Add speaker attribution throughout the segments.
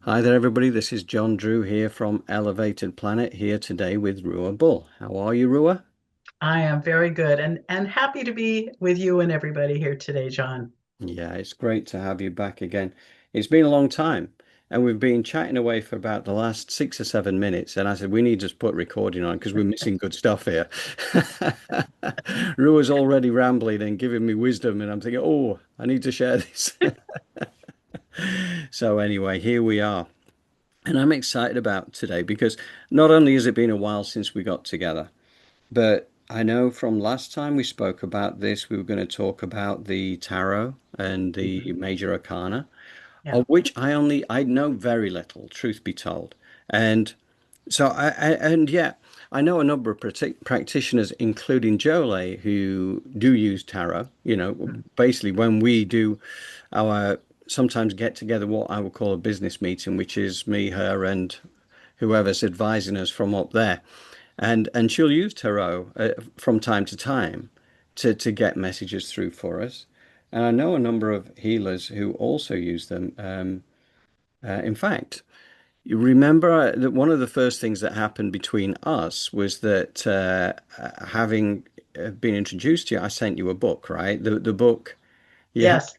Speaker 1: Hi there, everybody. This is John Drew here from Elevated Planet, here today with Ruah Bull. How are you, Ruah?
Speaker 2: I am very good and happy to be with you and everybody here today, John.
Speaker 1: Yeah, it's great to have you back again. It's been a long time, and we've been chatting away for about the last 6 or 7 minutes. And I said, we need to put recording on because we're missing good stuff here. Ruah's already rambling and giving me wisdom, and I'm thinking, oh, I need to share this. So, anyway, here we are. And I'm excited about today because not only has it been a while since we got together, but I know from last time we spoke about this, we were going to talk about the tarot and the
Speaker 2: Mhm.
Speaker 1: major arcana,
Speaker 2: Yeah.
Speaker 1: of which I know very little, truth be told. And so and yeah, I know a number of practitioners, including Jolie, who do use tarot.
Speaker 2: Mhm.
Speaker 1: Basically when we do our sometimes get together, what I would call a business meeting, which is me, her, and whoever's advising us from up there and she'll use tarot from time to time to get messages through for us. And I know a number of healers who also use them. In fact, you remember that one of the first things that happened between us was that having been introduced to you, I sent you a book, right? The book, yeah,
Speaker 2: Yes.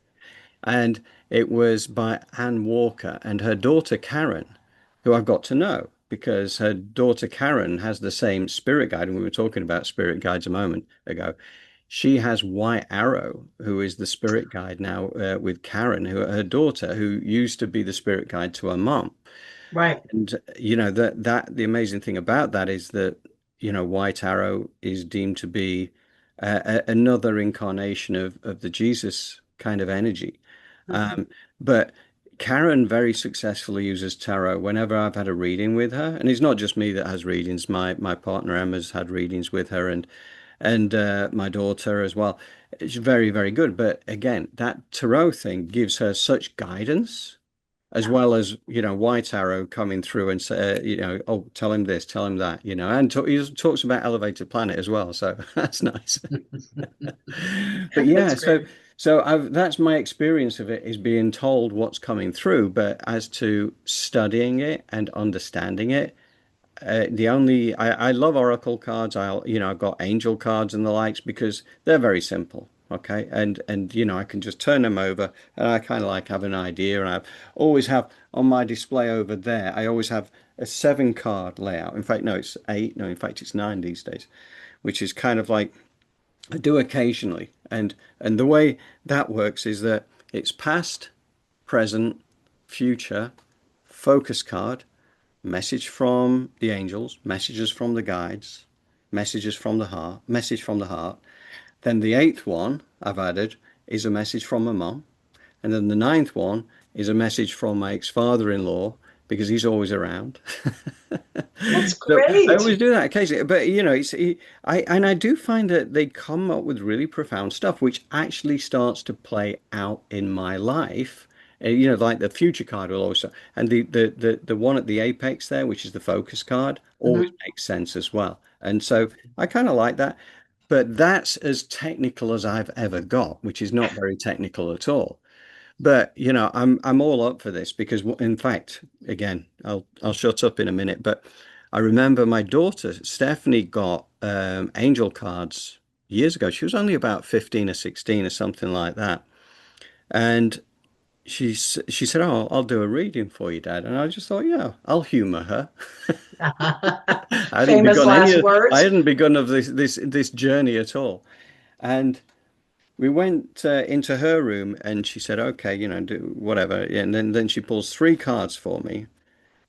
Speaker 1: and it was by Anne Walker and her daughter Karen, who I've got to know because her daughter Karen has the same spirit guide, and we were talking about spirit guides a moment ago. She has White Arrow, who is the spirit guide now with Karen, who her daughter, who used to be the spirit guide to her mom.
Speaker 2: Right.
Speaker 1: And that the amazing thing about that is that White Arrow is deemed to be another incarnation of the Jesus kind of energy.
Speaker 2: Mhm.
Speaker 1: But Karen very successfully uses tarot whenever I've had a reading with her, and it's not just me that has readings. My partner Emma's had readings with her, and my daughter as well. It's very, very good. But again, that tarot thing gives her such guidance as
Speaker 2: Yeah.
Speaker 1: well as White Arrow coming through and say oh, tell him this, tell him that, and he talks about elevated planet as well, so that's nice. But yeah,
Speaker 2: That's
Speaker 1: so
Speaker 2: great.
Speaker 1: that's my experience of it, is being told what's coming through, but as to studying it and understanding it, the only I love oracle cards. I've got angel cards and the likes because they're very simple. Okay, and I can just turn them over, and I kind of like have an idea. And I always have on my display over there. I always have a 7 card layout. In fact, no, it's 8. No, in fact, it's 9 these days, which is kind of like I do occasionally. And the way that works is that it's past, present, future, focus card, message from the angels, messages from the guides, messages from the heart, message from the heart. Then the eighth one I've added is a message from my mum. And then the ninth one is a message from my ex-father-in-law because he's always around.
Speaker 2: That's
Speaker 1: So I
Speaker 2: great.
Speaker 1: always do that occasionally, but I do find that they come up with really profound stuff, which actually starts to play out in my life. Like the future card will also, and the one at the apex there, which is the focus card, always
Speaker 2: Mhm.
Speaker 1: makes sense as well. And so I kind of like that, but that's as technical as I've ever got, which is not very technical at all. But I'm all up for this because, in fact, again, I'll shut up in a minute. But I remember my daughter Stephanie got angel cards years ago. She was only about 15 or 16 or something like that, and she said, "Oh, I'll do a reading for you, Dad." And I just thought, yeah, I'll humor her.
Speaker 2: Famous last
Speaker 1: I
Speaker 2: words.
Speaker 1: hadn't begun of this journey at all, and we went into her room and she said, okay, do whatever. And then she pulls 3 cards for me.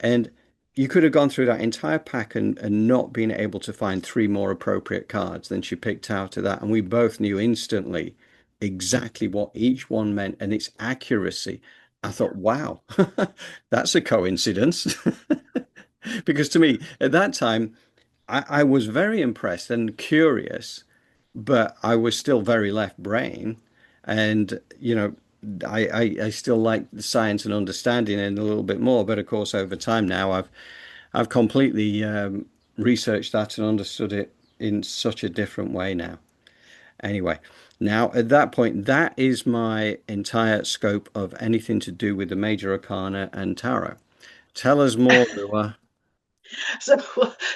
Speaker 1: And you could have gone through that entire pack and not been able to find 3 more appropriate cards than she picked out of that. And we both knew instantly exactly what each one meant and its accuracy. I
Speaker 2: Yeah.
Speaker 1: thought, wow, that's a coincidence. Because to me, at that time, I was very impressed and curious, but I was still very left brain. And, I still like the science and understanding it a little bit more. But of course, over time now, I've completely researched that and understood it in such a different way now. Anyway, now at that point, that is my entire scope of anything to do with the major arcana and tarot. Tell us more, Ruah.
Speaker 2: So,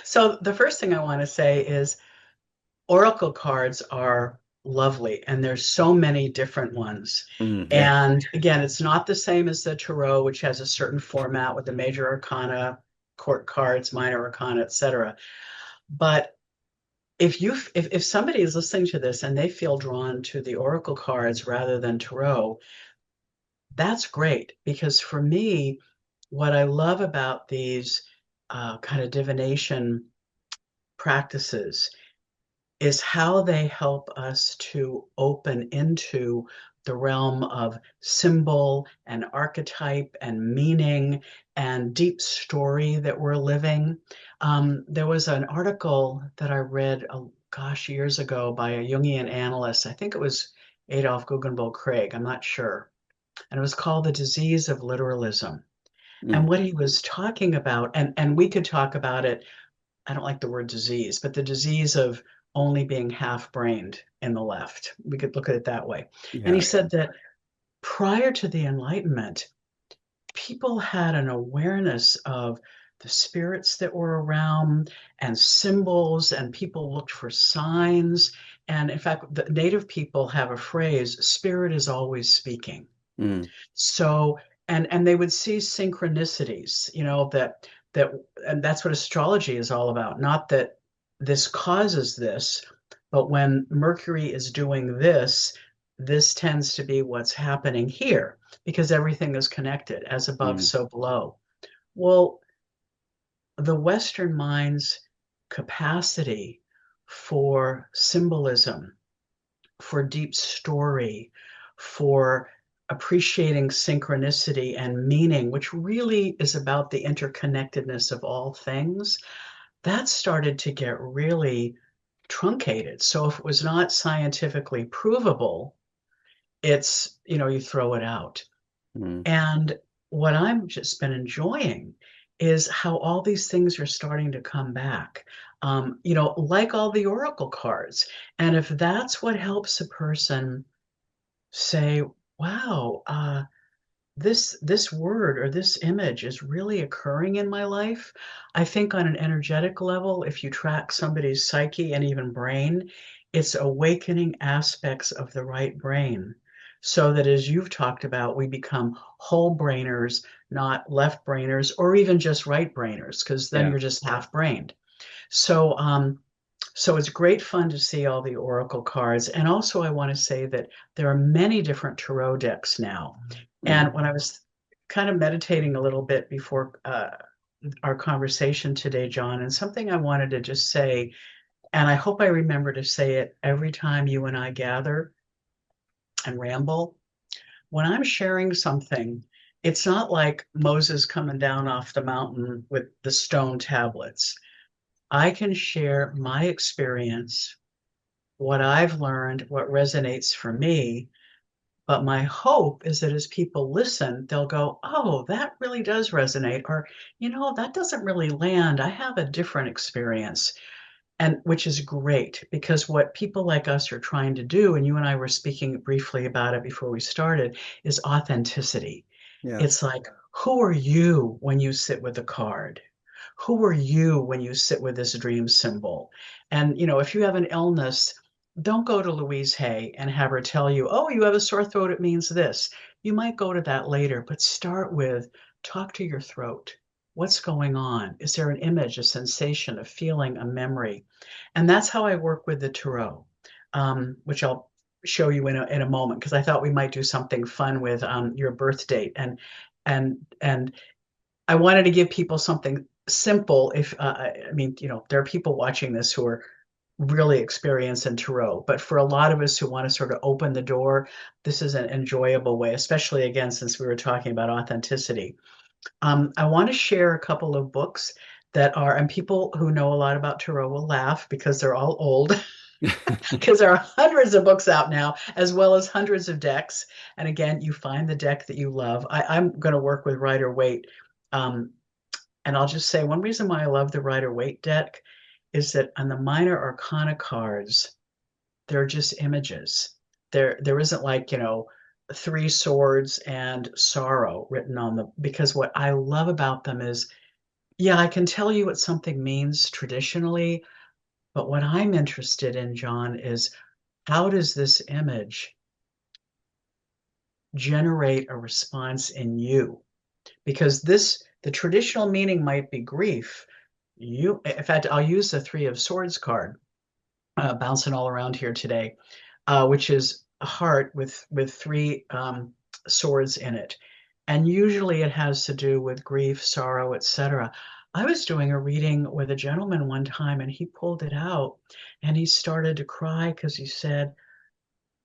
Speaker 2: so the first thing I want to say is Oracle cards are lovely, and there's so many different ones.
Speaker 1: Mm, yes.
Speaker 2: And again, it's not the same as the Tarot, which has a certain format with the major arcana, court cards, minor arcana, etc. But if somebody is listening to this and they feel drawn to the Oracle cards rather than Tarot, that's great because for me, what I love about these kind of divination practices is how they help us to open into the realm of symbol and archetype and meaning and deep story that we're living. There was an article that I read, oh, gosh, years ago by a Jungian analyst. I think it was Adolf Guggenbill Craig, I'm not sure. And it was called The Disease of Literalism. And
Speaker 1: Mm,
Speaker 2: what he was talking about, and we could talk about it, I don't like the word disease, but the disease of only being half brained in the left. We could look at it that way. And he
Speaker 1: yeah.
Speaker 2: said that prior to the Enlightenment, people had an awareness of the spirits that were around and symbols, and people looked for signs. And in fact, the native people have a phrase, spirit is always speaking.
Speaker 1: Mm,
Speaker 2: So, and they would see synchronicities, that and that's what astrology is all about. Not that this causes this, but when Mercury is doing this, this tends to be what's happening here because everything is connected, as above,
Speaker 1: mm,
Speaker 2: so below. Well, the Western mind's capacity for symbolism, for deep story, for appreciating synchronicity and meaning, which really is about the interconnectedness of all things, that started to get really truncated. So if it was not scientifically provable, it's, you throw it out.
Speaker 1: mm,
Speaker 2: And what I'm just been enjoying is how all these things are starting to come back. Like all the oracle cards. And if that's what helps a person say, wow, this word or this image is really occurring in my life. I think on an energetic level, if you track somebody's psyche and even brain, it's awakening aspects of the right brain. So that as you've talked about, we become whole brainers, not left brainers, or even just right brainers, because then
Speaker 1: yeah.
Speaker 2: you're just half brained. So, so it's great fun to see all the oracle cards. And also, I want to say that there are many different tarot decks now.
Speaker 1: Mm,
Speaker 2: And when I was kind of meditating a little bit before our conversation today, John, and something I wanted to just say, and I hope I remember to say it every time you and I gather and ramble. When I'm sharing something, it's not like Moses coming down off the mountain with the stone tablets. I can share my experience, what I've learned, what resonates for me. But my hope is that as people listen, they'll go, oh, that really does resonate. Or, that doesn't really land. I have a different experience. And which is great because what people like us are trying to do, and you and I were speaking briefly about it before we started, is authenticity.
Speaker 1: yeah.
Speaker 2: It's like, who are you when you sit with a card? Who are you when you sit with this dream symbol? And, if you have an illness, don't go to Louise Hay and have her tell you, oh, you have a sore throat, it means this. You might go to that later, but start with talk to your throat. What's going on? Is there an image, a sensation, a feeling, a memory? And that's how I work with the tarot, which I'll show you in a moment because I thought we might do something fun with your birth date and I wanted to give people something simple. If I mean, there are people watching this who are really experienced in tarot, but for a lot of us who want to sort of open the door, this is an enjoyable way, especially again since we were talking about authenticity. I want to share a couple of books that are, and people who know a lot about tarot will laugh because they're all old, because there are hundreds of books out now, as well as hundreds of decks. And again, you find the deck that you love. I'm going to work with Rider Waite. Um, and I'll just say one reason why I love the Rider Waite deck is that on the minor arcana cards, they're just images. There isn't like, three swords and sorrow written on them, because what I love about them is, yeah, I can tell you what something means traditionally, but what I'm interested in, John, is how does this image generate a response in you? Because the traditional meaning might be grief. In fact, I'll use the Three of Swords card, bouncing all around here today, which is a heart with three swords in it, and usually it has to do with grief, sorrow, etc. I was doing a reading with a gentleman one time, and he pulled it out, and he started to cry because he said,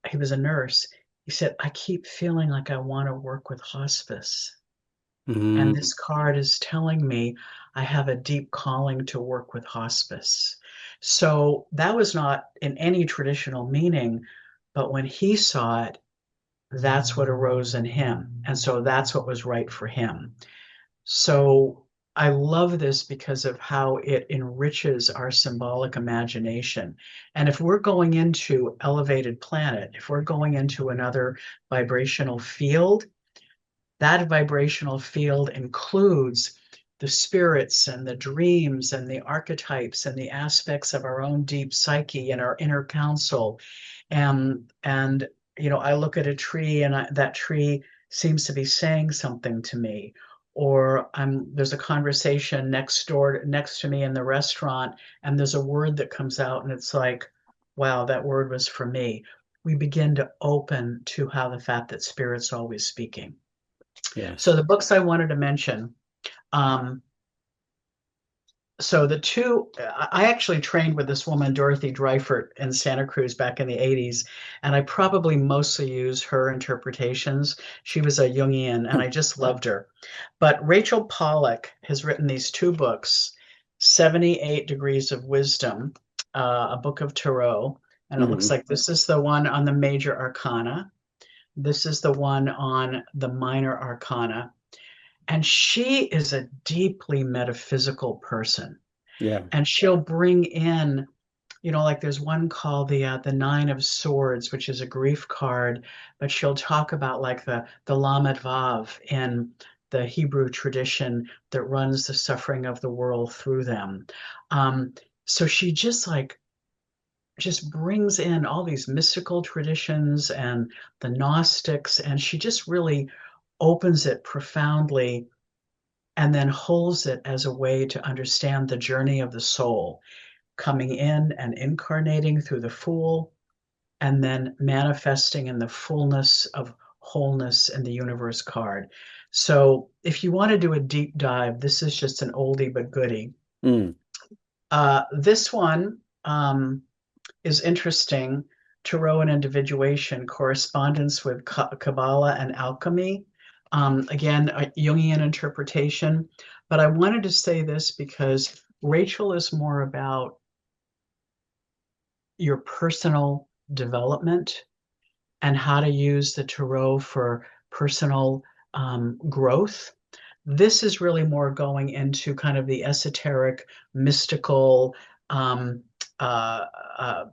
Speaker 2: he was a nurse. He said, I keep feeling like I want to work with hospice. And
Speaker 1: Mm.
Speaker 2: this card is telling me I have a deep calling to work with hospice. So that was not in any traditional meaning, but when he saw it, that's what arose in him. And so that's what was right for him. So I love this because of how it enriches our symbolic imagination. And if we're going into elevated planet, if we're going into another vibrational field, that vibrational field includes the spirits and the dreams and the archetypes and the aspects of our own deep psyche and our inner counsel. And I look at a tree, and that tree seems to be saying something to me. Or there's a conversation next to me in the restaurant, and there's a word that comes out, and it's like, wow, that word was for me. We begin to open to how the fact that spirit's always speaking. So
Speaker 1: Yes.
Speaker 2: the books I wanted to mention, um, so the two, I actually trained with this woman, Dorothy Dreifert, in Santa Cruz back in the 80s, and I probably mostly use her interpretations. She was a Jungian, and I just loved her. But Rachel Pollack has written these two books, 78 Degrees of Wisdom, a book of Tarot, and it looks
Speaker 1: Mm.
Speaker 2: like this is the one on the major arcana. This is the one on the minor arcana. And she is a deeply metaphysical person.
Speaker 1: Yeah.
Speaker 2: And she'll bring in, like there's one called the Nine of Swords, which is a grief card, but she'll talk about like the Lamed Vav in the Hebrew tradition that runs the suffering of the world through them. So she just brings in all these mystical traditions and the Gnostics, and she just really opens it profoundly and then holds it as a way to understand the journey of the soul, coming in and incarnating through the Fool, and then manifesting in the fullness of wholeness in the universe card. So if you want to do a deep dive, this is just an oldie but goodie.
Speaker 1: Mm.
Speaker 2: This one is interesting. Tarot and individuation, correspondence with Kabbalah and alchemy. Again, a Jungian interpretation. But I wanted to say this because Rachel is more about your personal development and how to use the tarot for personal growth. This is really more going into kind of the esoteric, mystical um, uh, uh,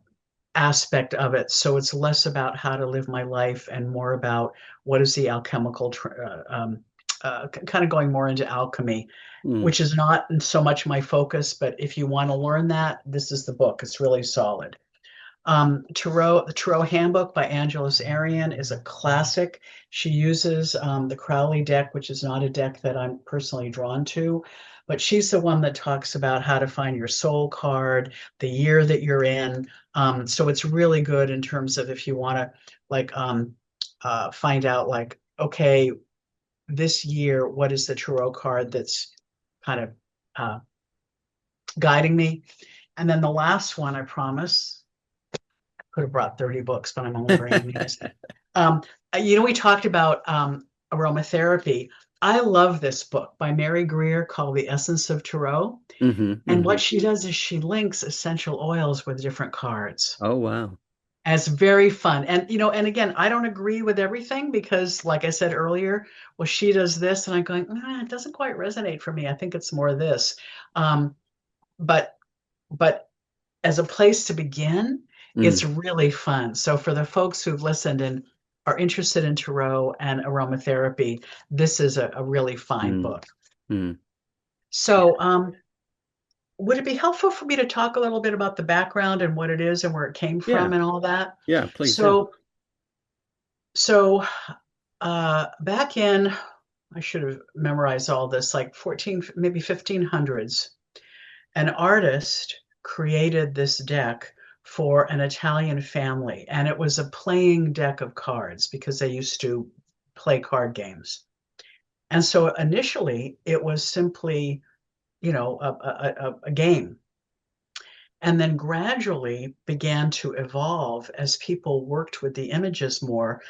Speaker 2: aspect of it. So it's less about how to live my life and more about what is the alchemical, kind of going more into alchemy,
Speaker 1: Mm.
Speaker 2: which is not so much my focus. But if you want to learn that, this is the book. It's really solid. The Tarot Handbook by Angeles Arian is a classic. She uses the Crowley deck, which is not a deck that I'm personally drawn to, but she's the one that talks about how to find your soul card, the year that you're in. So it's really good in terms of if you want to like find out like, okay, this year, what is the tarot card that's kind of uh, guiding me? And then the last one, I promise, could have brought 30 books, but I'm only bringing these. Um, we talked about aromatherapy. I love this book by Mary Greer called The Essence of Tarot.
Speaker 1: Hmm.
Speaker 2: And
Speaker 1: Hmm.
Speaker 2: what she does is she links essential oils with different cards.
Speaker 1: Oh, wow.
Speaker 2: And it's very fun. And again, I don't agree with everything because, like I said earlier, well, she does this, and I'm going, it doesn't quite resonate for me. I think it's more this. Um, but but as a place to begin,
Speaker 1: Mm.
Speaker 2: it's really fun. So for the folks who've listened and are interested in tarot and aromatherapy, this is a really fine
Speaker 1: Mm,
Speaker 2: book.
Speaker 1: mm.
Speaker 2: So, would it be helpful for me to talk a little bit about the background and what it is and where it came
Speaker 1: Yeah,
Speaker 2: from and all that?
Speaker 1: yeah, please do.
Speaker 2: So, so back in, I should have memorized all this, like 14, maybe 1500s, an artist created this deck for an Italian family, and it was a playing deck of cards because they used to play card games. And so initially, it was simply, a game, and then gradually began to evolve as people worked with the images more,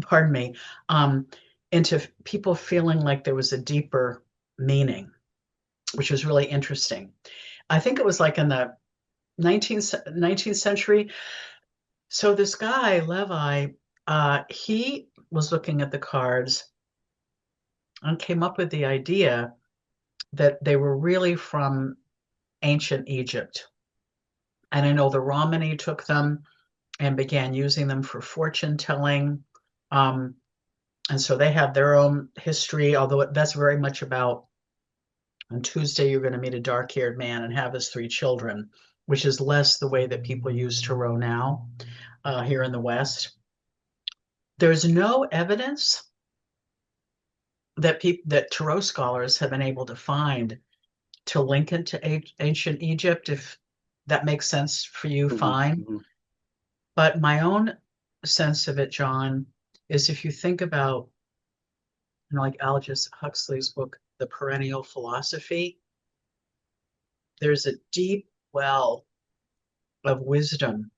Speaker 2: pardon me, um, into people feeling like there was a deeper meaning, which was really interesting. I think it was like in the 19th century. So this guy, Levi, he was looking at the cards and came up with the idea that they were really from ancient Egypt. And I know the Romani took them and began using them for fortune telling. Um, and so they have their own history, although that's very much about on Tuesday, you're going to meet a dark haired man and have his three children, which is less the way that people use tarot now here in the West. There's no evidence that tarot scholars have been able to find to link it to ancient Egypt. If that makes sense for you,
Speaker 1: Mhm,
Speaker 2: fine.
Speaker 1: mhm.
Speaker 2: But my own sense of it, John, is if you think about, like Aldous Huxley's book, The Perennial Philosophy, there's a deep well of wisdom,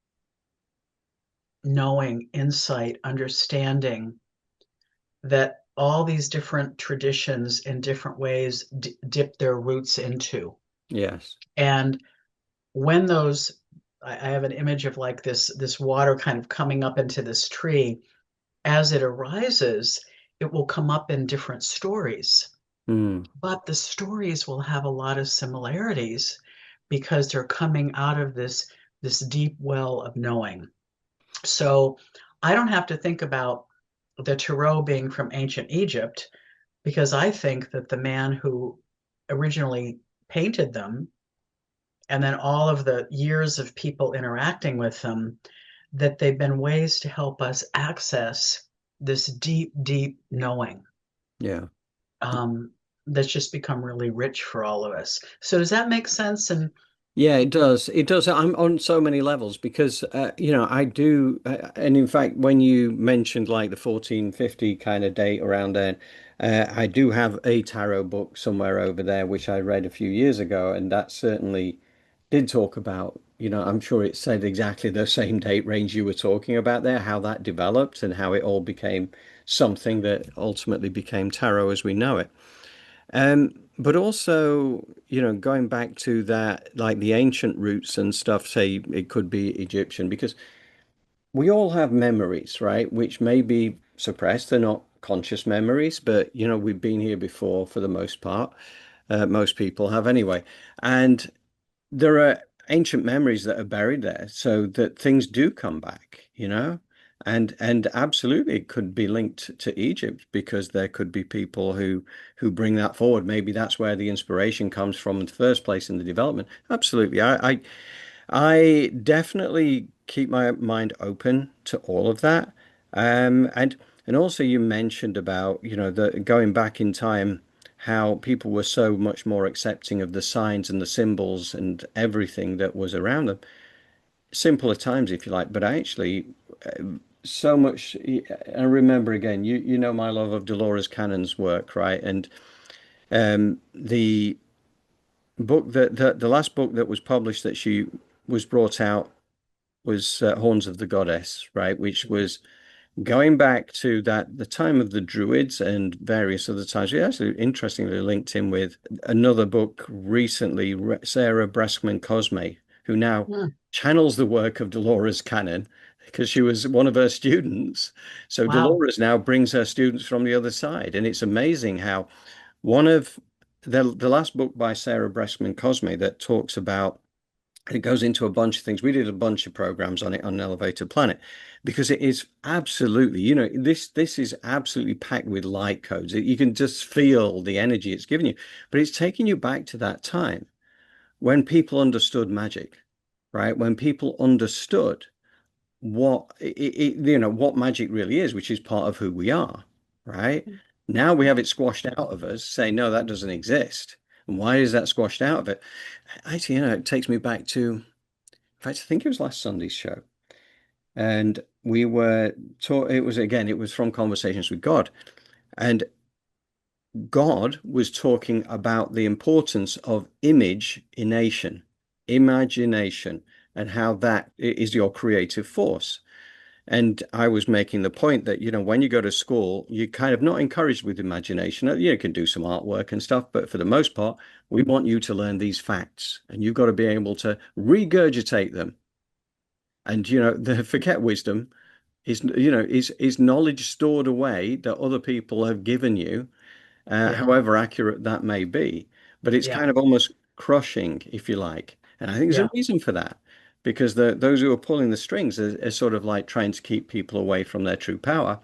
Speaker 2: knowing, insight, understanding that all these different traditions in different ways dip their roots into.
Speaker 1: Yes.
Speaker 2: And when those, I have an image of like this water kind of coming up into this tree. As it arises, it will come up in different stories,
Speaker 1: Mm,
Speaker 2: but the stories will have a lot of similarities because they're coming out of this deep well of knowing. So I don't have to think about the tarot being from ancient Egypt because I think that the man who originally painted them and then all of the years of people interacting with them, that they've been ways to help us access this deep, deep knowing
Speaker 1: yeah.
Speaker 2: um, that's just become really rich for all of us. So does that make sense? And
Speaker 1: Yeah, it does. It does. I'm on so many levels because, I do. And in fact, when you mentioned like the 1450 kind of date around then, I do have a tarot book somewhere over there, which I read a few years ago. And that certainly did talk about, I'm sure it said exactly the same date range you were talking about there, how that developed and how it all became something that ultimately became tarot as we know it. But also, going back to that, like the ancient roots and stuff, say it could be Egyptian, because we all have memories, right? Which may be suppressed. They're not conscious memories, but we've been here before for the most part. Most people have anyway. And there are ancient memories that are buried there so that things do come back, and absolutely it could be linked to Egypt because there could be people who bring that forward. Maybe that's where the inspiration comes from in the first place in the development. Absolutely. I definitely keep my mind open to all of that. And also you mentioned about, the going back in time, how people were so much more accepting of the signs and the symbols and everything that was around them. Simpler times, if you like, but actually so much. I remember again, you know my love of Dolores Cannon's work, right? And the book that the last book that was published that she was brought out was Horns of the Goddess, right? Which was going back to that the time of the Druids and various other times. We actually interestingly linked in with another book recently, Sarah Breskman Cosme, who now
Speaker 2: hmm,
Speaker 1: channels the work of Dolores Cannon because she was one of her students. So
Speaker 2: wow,
Speaker 1: Dolores now brings her students from the other side, and it's amazing how one of the last book by Sarah Breskman Cosme that talks about And it goes into a bunch of things. We did a bunch of programs on it on an elevated planet because it is absolutely, this is absolutely packed with light codes. You can just feel the energy it's giving you, but it's taking you back to that time when people understood magic, right? When people understood what magic really is, which is part of who we are, right? Now we have it squashed out of us, saying, no, that doesn't exist. And why is that squashed out of it? Actually, it takes me back to, in fact, I think it was last Sunday's show. And we were taught, it was from Conversations with God. And God was talking about the importance of imagination, and how that is your creative force. And I was making the point that, when you go to school, you're kind of not encouraged with imagination. You can do some artwork and stuff, but for the most part, we want you to learn these facts, and you've got to be able to regurgitate them. And, the forget wisdom is knowledge stored away that other people have given you,
Speaker 2: Yeah,
Speaker 1: however accurate that may be. But it's
Speaker 2: yeah,
Speaker 1: kind of almost crushing, if you like. And I think there's a
Speaker 2: yeah,
Speaker 1: reason for that, because those who are pulling the strings are sort of like trying to keep people away from their true power.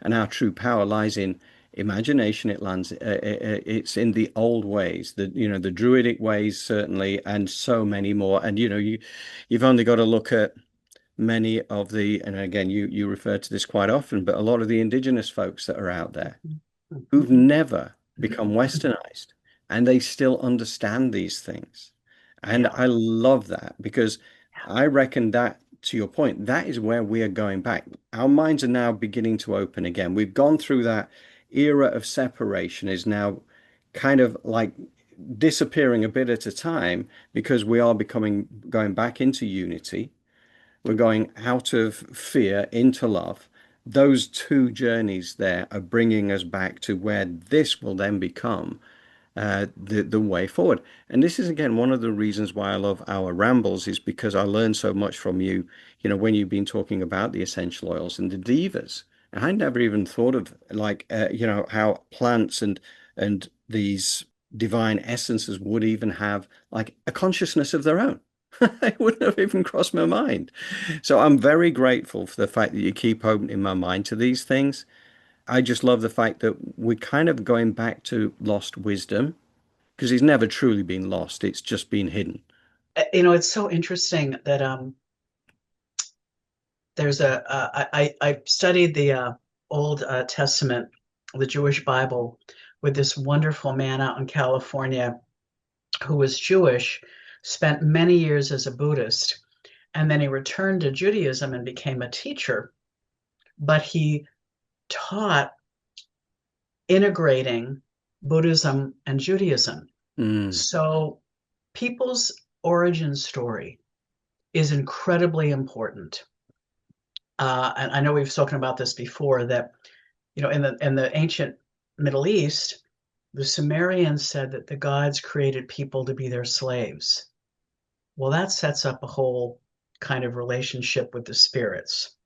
Speaker 1: And our true power lies in imagination. It's in the old ways, the druidic ways, certainly, and so many more. And, you've only got to look at many of and again, you refer to this quite often, but a lot of the indigenous folks that are out there who've never become westernized, and they still understand these things. And
Speaker 2: yeah,
Speaker 1: I love that, because I reckon that, to your point, that is where we are going back. Our minds are now beginning to open again. We've gone through that era of separation, is now kind of like disappearing a bit at a time, because we are going back into unity. We're going out of fear into love. Those two journeys there are bringing us back to where this will then become the way forward. And this is again one of the reasons why I love our rambles, is because I learn so much from you. When you've been talking about the essential oils and the divas, and I never even thought of, like, how plants and these divine essences would even have like a consciousness of their own. It wouldn't have even crossed my mind. So I'm very grateful for the fact that you keep opening my mind to these things. I just love the fact that we're kind of going back to lost wisdom, because it's never truly been lost. It's just been hidden.
Speaker 2: It's so interesting that there's I studied the Old Testament, the Jewish Bible, with this wonderful man out in California who was Jewish, spent many years as a Buddhist, and then he returned to Judaism and became a teacher. But he taught integrating Buddhism and Judaism.
Speaker 1: Mm,
Speaker 2: So people's origin story is incredibly important. And I know we've spoken about this before, that in the ancient Middle East, the Sumerians said that the gods created people to be their slaves. Well, that sets up a whole kind of relationship with the spirits.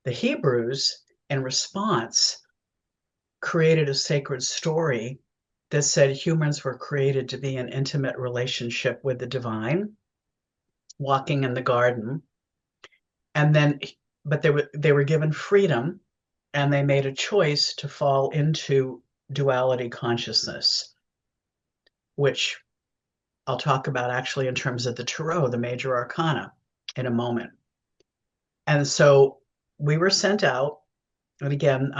Speaker 2: The Hebrews, in response, created a sacred story that said humans were created to be in intimate relationship with the divine, walking in the garden, and then but they were given freedom, and they made a choice to fall into duality consciousness, which I'll talk about actually in terms of the tarot, the major arcana, in a moment. And so we were sent out. And again,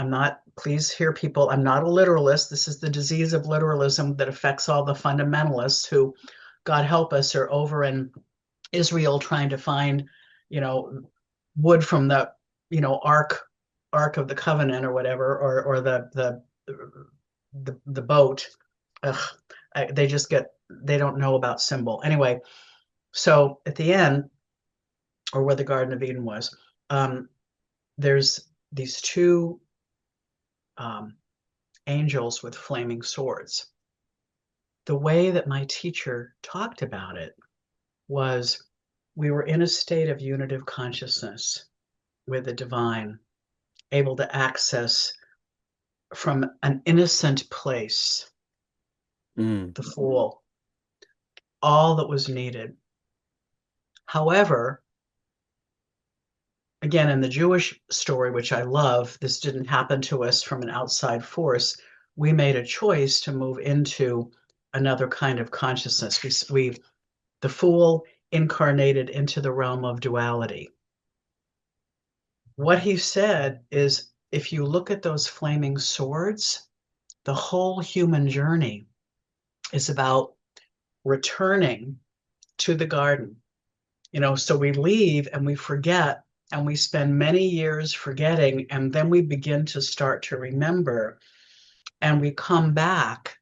Speaker 2: please hear people, I'm not a literalist. This is the disease of literalism that affects all the fundamentalists who, God help us, are over in Israel trying to find, you know, wood from the, Ark of the Covenant or whatever, or the boat. Ugh, they don't know about symbol. Anyway, so at the end, or where the Garden of Eden was, there's these two um, angels with flaming swords. The way that my teacher talked about it was, we were in a state of unitive consciousness with the divine, able to access from an innocent place,
Speaker 1: mm,
Speaker 2: the fool, all that was needed. However, again, in the Jewish story, which I love, this didn't happen to us from an outside force. We made a choice to move into another kind of consciousness. The fool incarnated into the realm of duality. What he said is, if you look at those flaming swords, the whole human journey is about returning to the garden. So we leave and we forget, and we spend many years forgetting, and then we begin to start to remember, and we come back.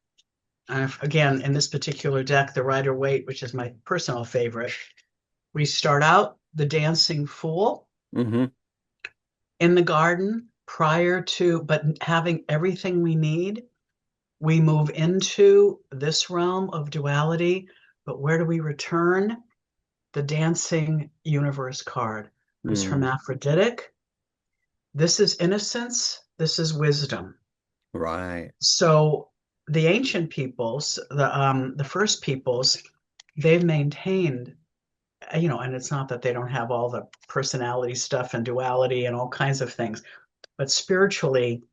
Speaker 2: Again, in this particular deck, the Rider Waite, which is my personal favorite, we start out the dancing fool
Speaker 1: Hmm.
Speaker 2: in the garden prior to, but having everything we need. We move into this realm of duality, but where do we return? The dancing universe card, who's
Speaker 1: Mm.
Speaker 2: hermaphroditic. This is innocence. This is wisdom.
Speaker 1: Right.
Speaker 2: So the ancient peoples, the first peoples, they've maintained, and it's not that they don't have all the personality stuff and duality and all kinds of things, but spiritually,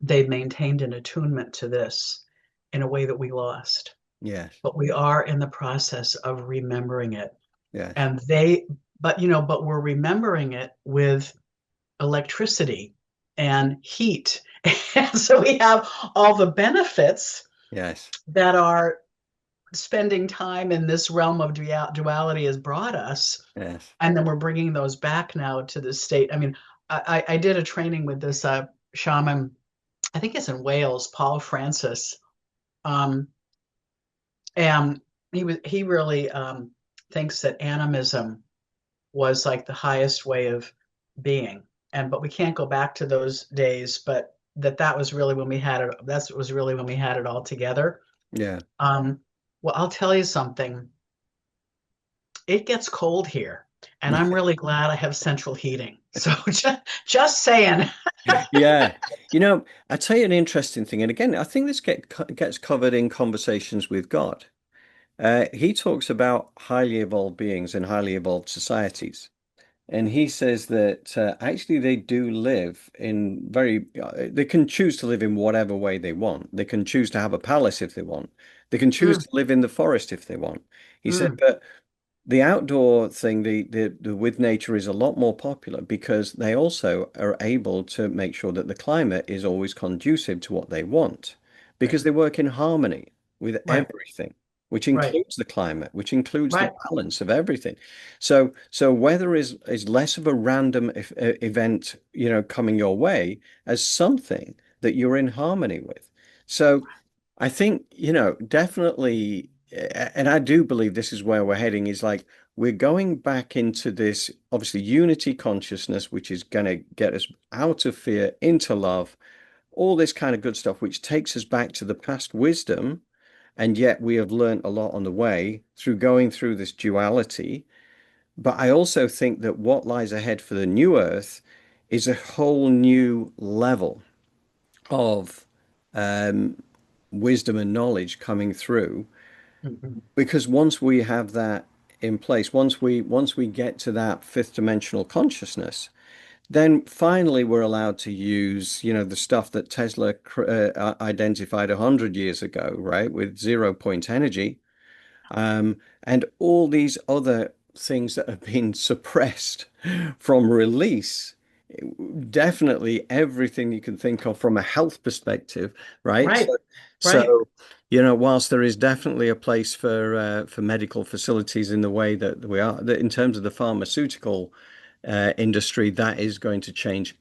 Speaker 2: they've maintained an attunement to this in a way that we lost.
Speaker 1: Yes.
Speaker 2: But we are in the process of remembering it.
Speaker 1: Yes.
Speaker 2: And but we're remembering it with electricity and heat. And so we have all the benefits
Speaker 1: Yes.
Speaker 2: that are spending time in this realm of duality has brought us.
Speaker 1: Yes.
Speaker 2: And then we're bringing those back now to the state. I mean, I did a training with this shaman, I think it's in Wales, Paul Francis. Um, and he really thinks that animism was like the highest way of being. But we can't go back to those days, but that was really when we had it. That was really when we had it all together.
Speaker 1: Yeah.
Speaker 2: Um, well, I'll tell you something. It gets cold here, and I'm really glad I have central heating. So just saying.
Speaker 1: Yeah. I tell you an interesting thing, and again, I think this gets covered in conversations with God. He talks about highly evolved beings and highly evolved societies. And he says that actually they do live in they can choose to live in whatever way they want. They can choose to have a palace if they want. They can choose
Speaker 2: Mm,
Speaker 1: to live in the forest if they want. He said,
Speaker 2: mm,
Speaker 1: but the outdoor thing, the with nature is a lot more popular because they also are able to make sure that the climate is always conducive to what they want
Speaker 2: right,
Speaker 1: because they work in harmony with
Speaker 2: right,
Speaker 1: everything, which
Speaker 2: right,
Speaker 1: includes the climate, which includes the
Speaker 2: right,
Speaker 1: balance of everything. So weather is less of a random event, coming your way as something that you're in harmony with. So I think, definitely, and I do believe this is where we're heading, is like we're going back into this obviously unity consciousness, which is going to get us out of fear, into love, all this kind of good stuff, which takes us back to the past wisdom. And yet we have learned a lot on the way through going through this duality. But I also think that what lies ahead for the new earth is a whole new level of um, wisdom and knowledge coming through
Speaker 2: mhm,
Speaker 1: because once we have that in place, once we get to that fifth dimensional consciousness, then finally we're allowed to use, the stuff that Tesla identified 100 years ago, right, with 0 point energy, and all these other things that have been suppressed from release. Definitely everything you can think of from a health perspective, right?
Speaker 2: right, right,
Speaker 1: So, whilst there is definitely a place for medical facilities in the way that we are, that in terms of the pharmaceutical industry, that is going to change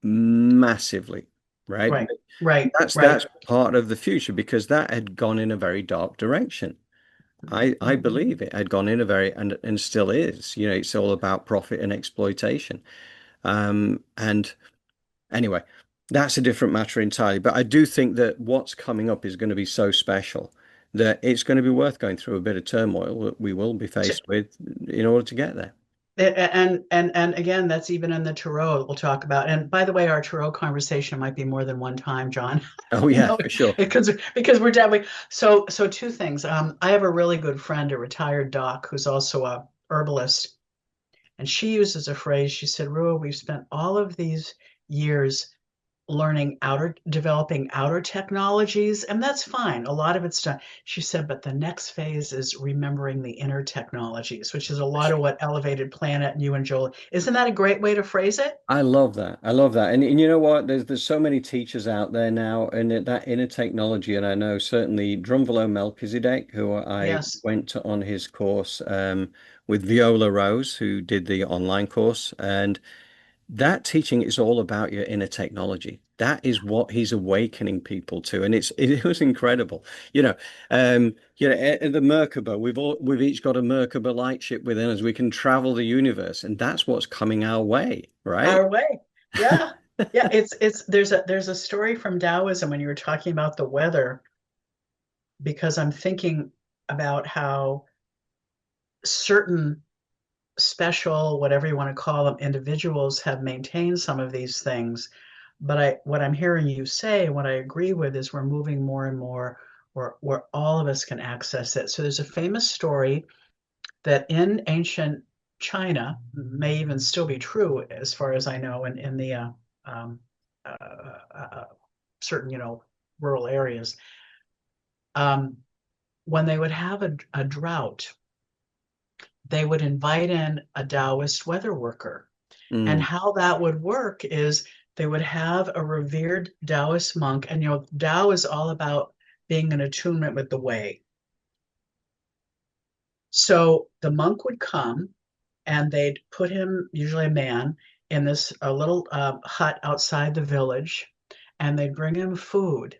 Speaker 1: massively, right?
Speaker 2: right, right,
Speaker 1: That's
Speaker 2: right.
Speaker 1: part of the future because that had gone in a very dark direction. I believe it had gone in a very and still is. It's all about profit and exploitation. And anyway, that's a different matter entirely. But I do think that what's coming up is going to be so special that it's going to be worth going through a bit of turmoil that we will be faced with in order to get there.
Speaker 2: And again, that's even in the tarot we'll talk about. And by the way, our tarot conversation might be more than one time, John.
Speaker 1: Oh
Speaker 2: You
Speaker 1: yeah,
Speaker 2: know,
Speaker 1: for sure.
Speaker 2: because we're definitely so two things. I have a really good friend, a retired doc, who's also herbalist, and she uses a phrase. She said, Ruah, we've spent all of these years developing outer technologies, and that's fine. A lot of it's done. She said, but the next phase is remembering the inner technologies, which is a lot of what Elevated Planet and you and Joel. Isn't that a great way to phrase it?
Speaker 1: I love that. I love that. And you know what? There's so many teachers out there now, and that inner technology. And I know certainly Drumvalo Melchizedek, who I
Speaker 2: Yes.
Speaker 1: went to on his course with Viola Rose, who did the online course, and that teaching is all about your inner technology. That is what he's awakening people to, and it was incredible. The Merkaba, we've each got a Merkaba lightship within us. We can travel the universe, and that's what's coming our way, right?
Speaker 2: Our way. Yeah. Yeah, it's there's a story from Taoism when you were talking about the weather, because I'm thinking about how certain special, whatever you want to call them, individuals have maintained some of these things. But what I'm hearing you say, what I agree with, is we're moving more and more where all of us can access it. So there's a famous story that in ancient China may even still be true, as far as I know, in the um, uh, uh, certain, rural areas. Um, when they would have a drought, they would invite in a Taoist weather worker. And
Speaker 1: Mm,
Speaker 2: how that would work is they would have a revered Taoist monk, and Tao is all about being in attunement with the way. So the monk would come, and they'd put him, usually a man, in this a little hut outside the village, and they'd bring him food,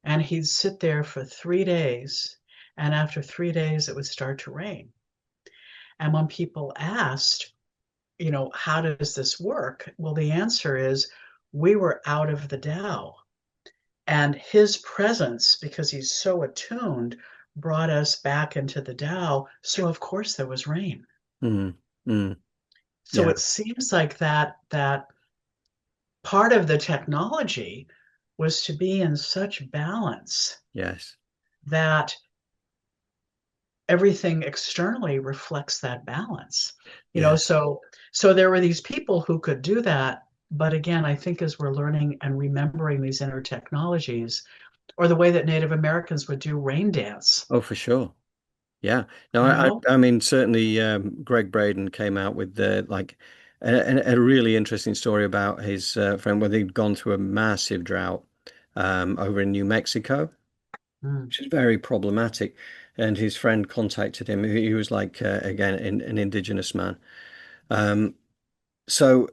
Speaker 2: and he'd sit there for 3 days. And after 3 days, it would start to rain. And when people asked, how does this work? Well, the answer is we were out of the Tao. And his presence, because he's so attuned, brought us back into the Tao. So of course there was rain.
Speaker 1: mm, mm.
Speaker 2: So
Speaker 1: Yeah,
Speaker 2: it seems like that part of the technology was to be in such balance
Speaker 1: yes,
Speaker 2: that everything externally reflects that balance. You know,
Speaker 1: yes.
Speaker 2: so so there were these people who could do that. But again, I think as we're learning and remembering these inner technologies, or the way that Native Americans would do rain dance,
Speaker 1: Oh, for sure. Yeah. No,
Speaker 2: you know?
Speaker 1: I mean, certainly, Greg Braden came out with a really interesting story about his friend when they'd gone through a massive drought over in New Mexico,
Speaker 2: Mm.
Speaker 1: which is very problematic. And his friend contacted him. He was like, again, an indigenous man. Um, so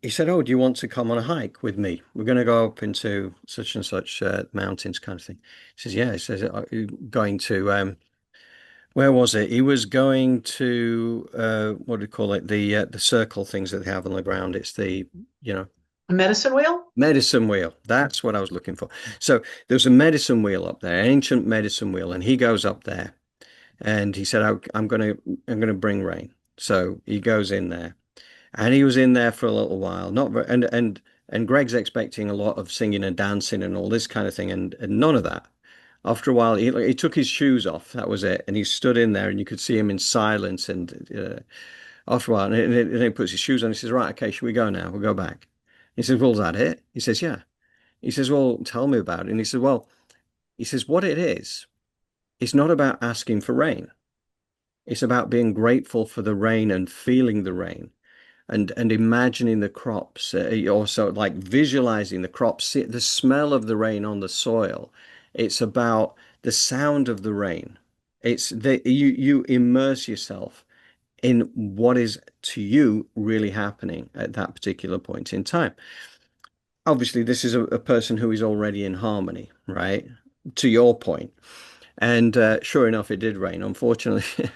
Speaker 1: he said, "Oh, do you want to come on a hike with me? We're going to go up into such and such mountains, kind of thing." He says, "Yeah." He says, "Are you going to?" Where was it? He was going to what do you call it? The circle things that they have on the ground. It's the, you know,
Speaker 2: A medicine wheel?
Speaker 1: medicine wheel. That's what I was looking for. So there's a medicine wheel up there, ancient medicine wheel, and he goes up there and he said, I'm gonna bring rain." So he goes in there, and he was in there for a little while. Not very, and Greg's expecting a lot of singing and dancing and all this kind of thing, and none of that. After a while, he took his shoes off. That was it, and he stood in there, and you could see him in silence. And after a while, and he puts his shoes on. He says, "Right, okay, should we go now? We'll go back." He says, "Well, is that it?" He says, "Yeah." He says, "Well, tell me about it." And he says, "Well," he says, "what it is, it's not about asking for rain. It's about being grateful for the rain and feeling the rain." And imagining the crops, also like visualizing the crops, the smell of the rain on the soil. It's about the sound of the rain. It's that you immerse yourself in what is to you really happening at that particular point in time. Obviously, this is a person who is already in harmony, right? To your point. And sure enough, it did rain. Unfortunately,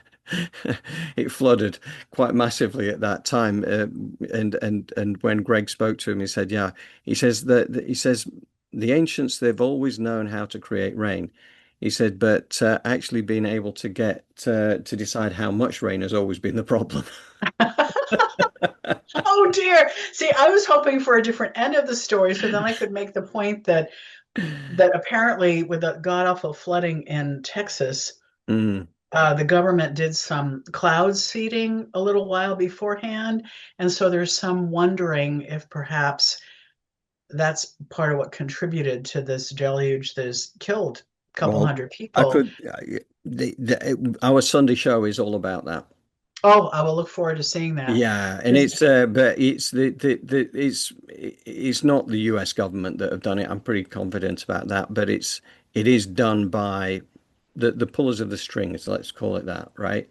Speaker 1: it flooded quite massively at that time. And when Greg spoke to him, he said, "Yeah." He says he says the ancients, they've always known how to create rain. He said, but actually being able to get to decide how much rain has always been the problem.
Speaker 2: Oh dear. See, I was hoping for a different end of the story so then I could make the point that apparently with the god awful flooding in Texas,
Speaker 1: Mm,
Speaker 2: the government did some cloud seeding a little while beforehand, and so there's some wondering if perhaps that's part of what contributed to this deluge that has killed a couple
Speaker 1: Well,
Speaker 2: hundred
Speaker 1: I
Speaker 2: people.
Speaker 1: could. Our Sunday show is all about that.
Speaker 2: Oh, I will look forward to seeing that.
Speaker 1: Yeah, and
Speaker 2: 'Cause-
Speaker 1: it's but it's it's not the US government that have done it. I'm pretty confident about that, but it is done by the pullers of the strings, let's call it that, right?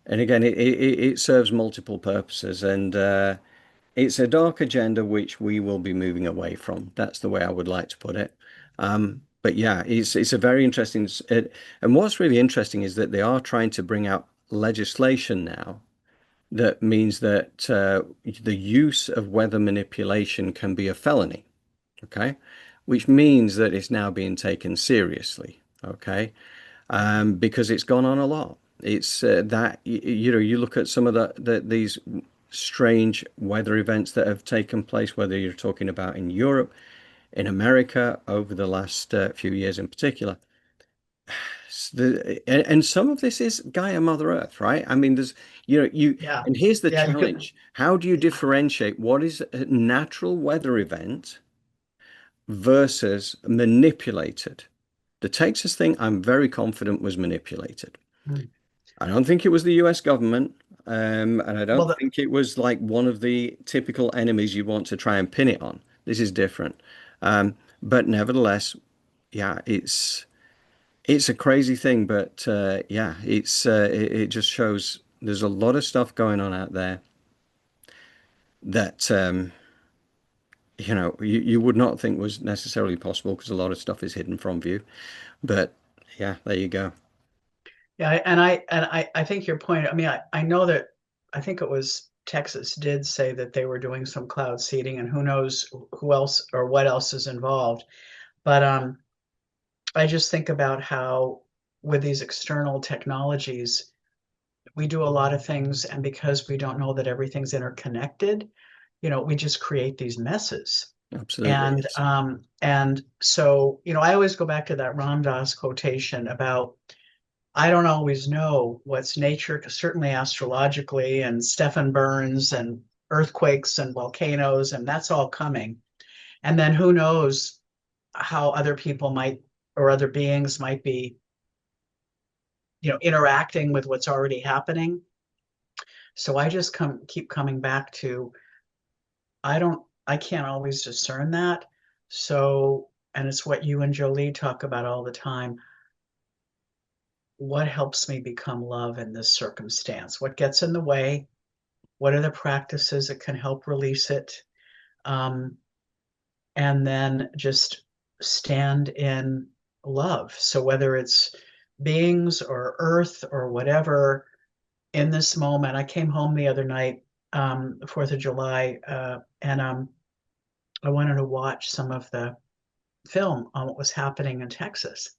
Speaker 1: And again, it serves multiple purposes, and it's a dark agenda which we will be moving away from. That's the way I would like to put it. But yeah, it's a very interesting, and what's really interesting is that they are trying to bring out legislation now that means that the use of weather manipulation can be a felony, okay? Which means that it's now being taken seriously, okay? Because it's gone on a lot. It's that you know you look at some of these strange weather events that have taken place, whether you're talking about in Europe, in America over the last few years in particular. And some of this is Gaia Mother Earth, right? I mean, there's, you,
Speaker 2: yeah,
Speaker 1: and here's the
Speaker 2: yeah, you could,
Speaker 1: challenge. How do you differentiate what is a natural weather event versus manipulated? The Texas thing, I'm very confident was manipulated.
Speaker 2: mm.
Speaker 1: I don't think it was the US government, and I
Speaker 2: Well,
Speaker 1: don't think it was like one of the typical enemies you want to try and pin it on. This is different. But nevertheless, yeah, it's a crazy thing, but yeah, it just shows there's a lot of stuff going on out there that you would not think was necessarily possible because a lot of stuff is hidden from view. But yeah, there you go.
Speaker 2: yeah, and I think your point. I mean, I know that I think it was Texas did say that they were doing some cloud seeding, and who knows who else or what else is involved. But I just think about how with these external technologies, we do a lot of things, and because we don't know that everything's interconnected, we just create these messes.
Speaker 1: Absolutely,
Speaker 2: And
Speaker 1: yes.
Speaker 2: so, I always go back to that Ram Dass quotation about I don't always know what's nature, certainly astrologically, and Stephen Burns and earthquakes and volcanoes, and that's all coming. And then who knows how other people might or other beings might be, interacting with what's already happening. So I just keep coming back to I can't always discern that. So, and it's what you and Jolie talk about all the time. What helps me become love in this circumstance? What gets in the way? What are the practices that can help release it? Um, and then just stand in love. So whether it's beings or earth or whatever, in this moment, I came home the other night, 4th of July, and I wanted to watch some of the film on what was happening in Texas.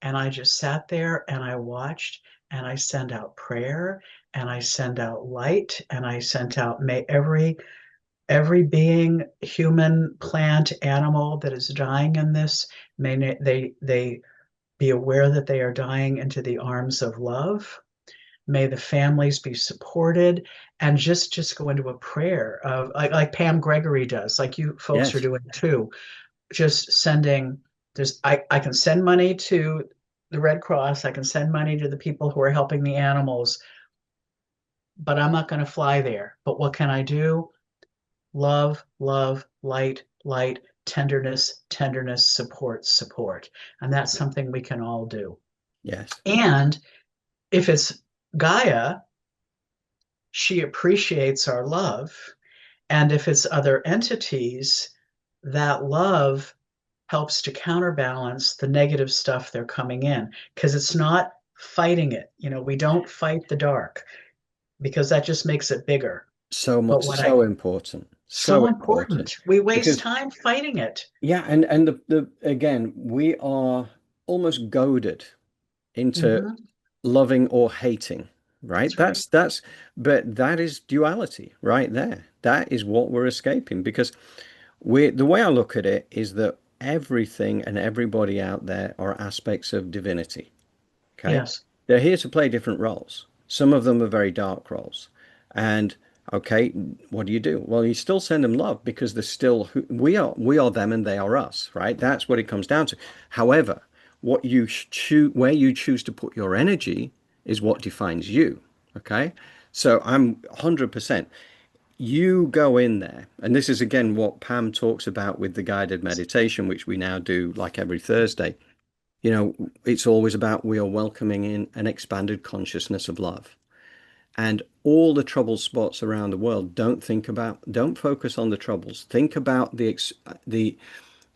Speaker 2: And I just sat there and I watched and I sent out prayer and I sent out light and I sent out may every being, human, plant, animal that is dying in this, may they be aware that they are dying into the arms of love. May the families be supported, and just go into a prayer of like Pam Gregory does, like you folks are
Speaker 1: Yes,
Speaker 2: doing too. Just sending. I can send money to the Red Cross. I can send money to the people who are helping the animals, but I'm not going to fly there. But what can I do? Love, love, light, light, tenderness, tenderness, support, support. And that's something we can all do.
Speaker 1: yes,
Speaker 2: And if it's Gaia, she appreciates our love. And if it's other entities, that love helps to counterbalance the negative stuff they're coming in because it's not fighting it. We don't fight the dark because that just makes it bigger.
Speaker 1: so
Speaker 2: But
Speaker 1: much,
Speaker 2: what I
Speaker 1: so important, so
Speaker 2: so
Speaker 1: important.
Speaker 2: important. We waste
Speaker 1: Because
Speaker 2: time fighting it.
Speaker 1: yeah, and the again, we are almost goaded into
Speaker 2: Hmm.
Speaker 1: loving or hating, right?
Speaker 2: That's right.
Speaker 1: But that is duality right there. That is what we're escaping because the way I look at it is that everything and everybody out there are aspects of divinity. Okay.
Speaker 2: Yes.
Speaker 1: They're here to play different roles. Some of them are very dark roles. And okay, what do you do? Well, you still send them love because they're still who we are them and they are us, right? That's what it comes down to. However, what you choose, where you choose to put your energy is what defines you. Okay? So I'm 100%. You go in there, and this is again what Pam talks about with the guided meditation, which we now do like every Thursday. You know, it's always about we are welcoming in an expanded consciousness of love. And all the trouble spots around the world, don't focus on the troubles. Think about the the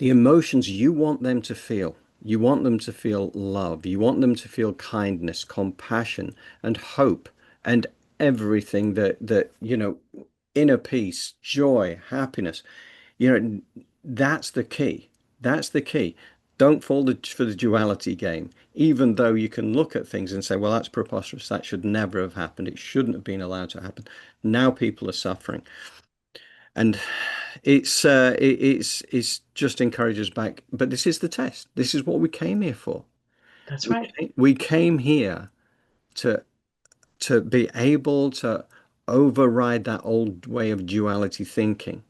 Speaker 1: emotions you want them to feel. You want them to feel love. You want them to feel kindness, compassion, and hope, and everything that inner peace, joy, happiness. You know, that's the key. That's the key. Don't fall for the duality game, even though you can look at things and say, well, that's preposterous. That should never have happened. It shouldn't have been allowed to happen. Now people are suffering. And it's just encourages back. But this is the test. This is what we came here for.
Speaker 2: That's right.
Speaker 1: We came here to be able to override that old way of duality thinking.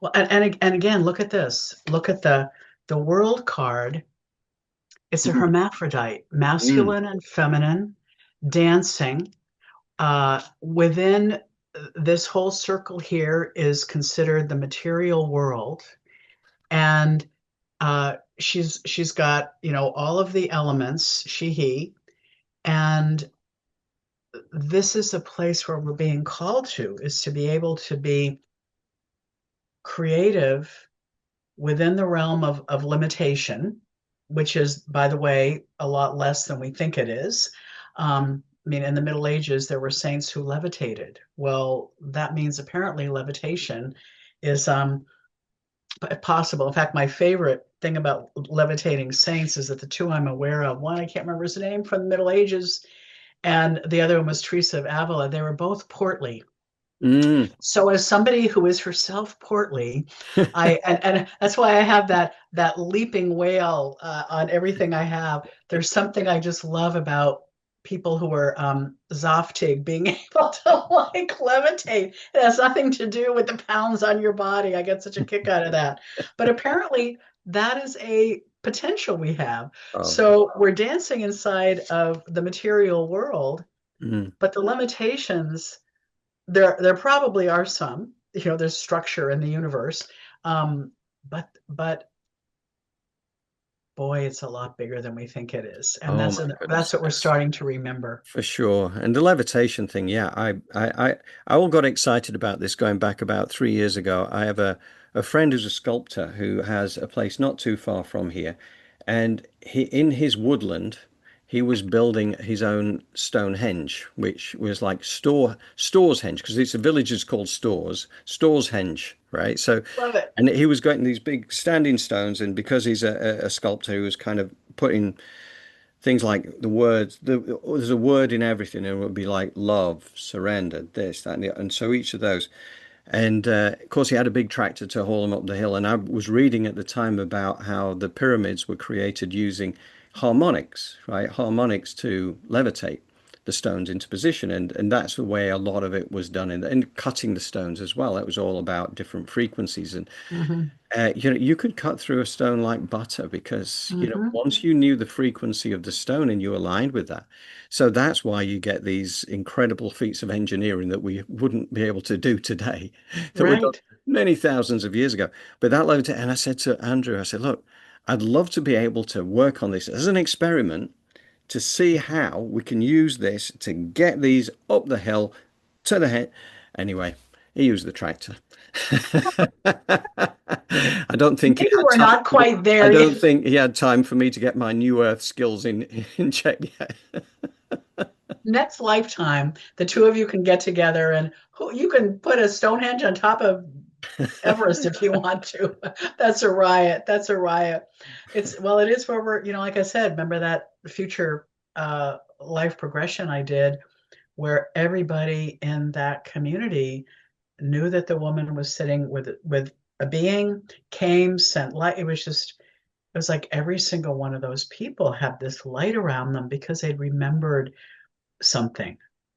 Speaker 2: Well, and again, look at this. Look at the world card. It's a
Speaker 1: Mm,
Speaker 2: hermaphrodite,
Speaker 1: mm,
Speaker 2: masculine and feminine, dancing. Within this whole circle here is considered the material world, and she's got all of the elements, she he, and this is a place where we're being called to is to be able to be creative within the realm of limitation, which is, by the way, a lot less than we think it is. I mean, in the Middle Ages, there were saints who levitated. Well, that means apparently levitation is possible. In fact, my favorite thing about levitating saints is that the two I'm aware of, one, I can't remember his name from the Middle Ages, and the other one was Teresa of Avila. They were both portly.
Speaker 1: mm.
Speaker 2: So as somebody who is herself portly, and that's why I have that leaping whale on everything I have. There's something I just love about people who are Zoftig being able to like levitate. It has nothing to do with the pounds on your body. I get such a kick out of that. But apparently that is a potential we have.
Speaker 1: Oh,
Speaker 2: So we're dancing inside of the material world,
Speaker 1: mm.
Speaker 2: but the limitations there probably are some, there's structure in the universe, um, but boy, it's a lot bigger than we think it is, and
Speaker 1: Oh
Speaker 2: that's
Speaker 1: my
Speaker 2: that's
Speaker 1: goodness,
Speaker 2: what we're
Speaker 1: yes.
Speaker 2: starting to remember.
Speaker 1: For sure. And the levitation thing, yeah, I all got excited about this going back about 3 years ago. I have a friend who's a sculptor who has a place not too far from here. And he in his woodland, he was building his own Stonehenge, which was like Stores Henge, because it's a village is called Stores Henge, right? So,
Speaker 2: Love it.
Speaker 1: and he was getting these big standing stones, and because he's a sculptor, he was kind of putting things like there's a word in everything, and it would be like love, surrender, this, that, and the, and so each of those. And of course, he had a big tractor to haul them up the hill. And I was reading at the time about how the pyramids were created using harmonics, right? Harmonics to levitate the stones into position, and that's the way a lot of it was done. And cutting the stones as well. It was all about different frequencies, and
Speaker 2: Hmm.
Speaker 1: you could cut through a stone like butter because,
Speaker 2: Hmm.
Speaker 1: once you knew the frequency of the stone and you aligned with that. So that's why you get these incredible feats of engineering that we wouldn't be able to do today, that were done
Speaker 2: Right.
Speaker 1: many thousands of years ago. But that led to, and I said to Andrew, I said, look, I'd love to be able to work on this as an experiment to see how we can use this to get these up the hill to the head. Anyway, he used the tractor. I don't think he
Speaker 2: Maybe
Speaker 1: had
Speaker 2: we're
Speaker 1: time.
Speaker 2: not quite
Speaker 1: I
Speaker 2: there
Speaker 1: don't
Speaker 2: yet.
Speaker 1: think he had time for me to get my new earth skills in check yet.
Speaker 2: Next lifetime the two of you can get together, and you can put a Stonehenge on top of Everest if you want to. That's a riot. That's a riot. It is where we're, like I said, remember that future life progression I did where everybody in that community knew that the woman was sitting with a being, came, sent light. It was like every single one of those people had this light around them because they'd remembered something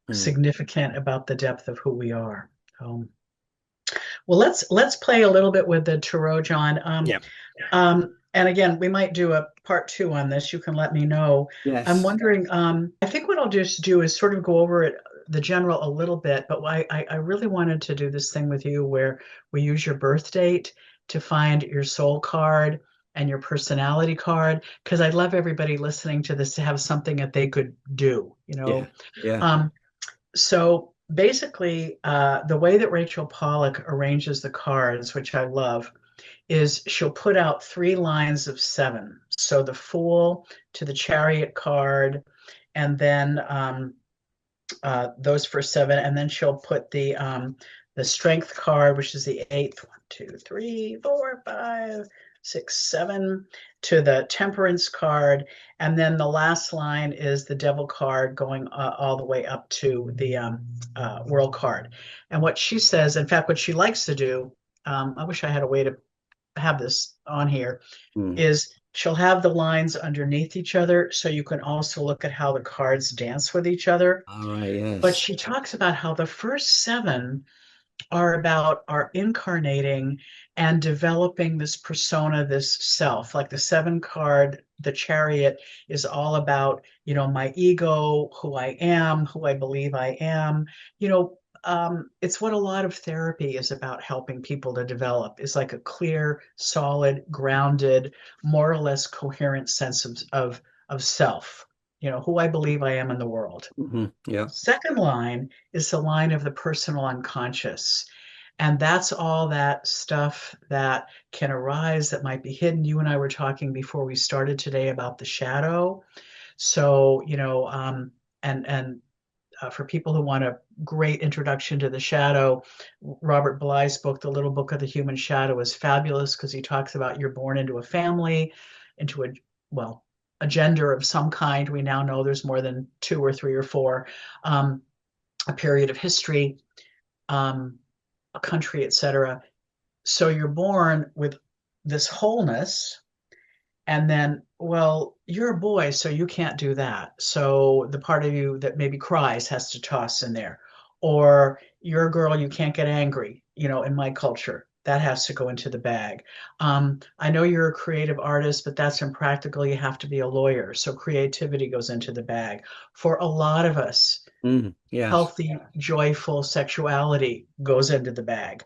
Speaker 1: Mm.
Speaker 2: significant about the depth of who we are. Um, well, let's play a little bit with the tarot, John.
Speaker 1: Yeah.
Speaker 2: And again, we might do a part two on this. You can let me know. I'm
Speaker 1: Yes.
Speaker 2: wondering, I think what I'll just do is sort of go over it, the general a little bit, but I really wanted to do this thing with you where we use your birth date to find your soul card and your personality card, because I'd love everybody listening to this to have something that they could do, you
Speaker 1: Yeah.
Speaker 2: know.
Speaker 1: Yeah.
Speaker 2: Um, so basically, the way that Rachel Pollack arranges the cards, which I love, is she'll put out three lines of seven. So the Fool to the Chariot card, and then those for seven, and then she'll put the Strength card, which is the eighth. 1, 2, 3, 4, 5, 6, 7 to the Temperance card, and then the last line is the Devil card going all the way up to the World card. And what she says, in fact, what she likes to do, I wish I had a way to have this on here,
Speaker 1: Mm.
Speaker 2: is she'll have the lines underneath each other so you can also look at how the cards dance with each other.
Speaker 1: All right.
Speaker 2: But
Speaker 1: Yes.
Speaker 2: she talks about how the first seven are about our incarnating and developing this persona, this self. Like the seven card, the Chariot, is all about, my ego, who I believe I am. You know, it's what a lot of therapy is about, helping people to develop, is like a clear, solid, grounded, more or less coherent sense of self. Who I believe I am in the world.
Speaker 1: Yeah.
Speaker 2: Second line is the line of the personal unconscious. And that's all that stuff that can arise that might be hidden. You and I were talking before we started today about the shadow. So, and for people who want a great introduction to the shadow, Robert Bly's book, The Little Book of the Human Shadow, is fabulous because he talks about you're born into a family, into well, a gender of some kind. We now know there's more than two or three or four, um, a period of history, um, a country, etc. So you're born with this wholeness, and then, well, you're a boy, so you can't do that. So the part of you that maybe cries has to toss in there. Or you're a girl, you can't get angry, in my culture. That has to go into the bag. I know you're a creative artist, but that's impractical. You have to be a lawyer. So creativity goes into the bag. For a lot of us,
Speaker 1: Yes.
Speaker 2: healthy, joyful sexuality goes into the bag.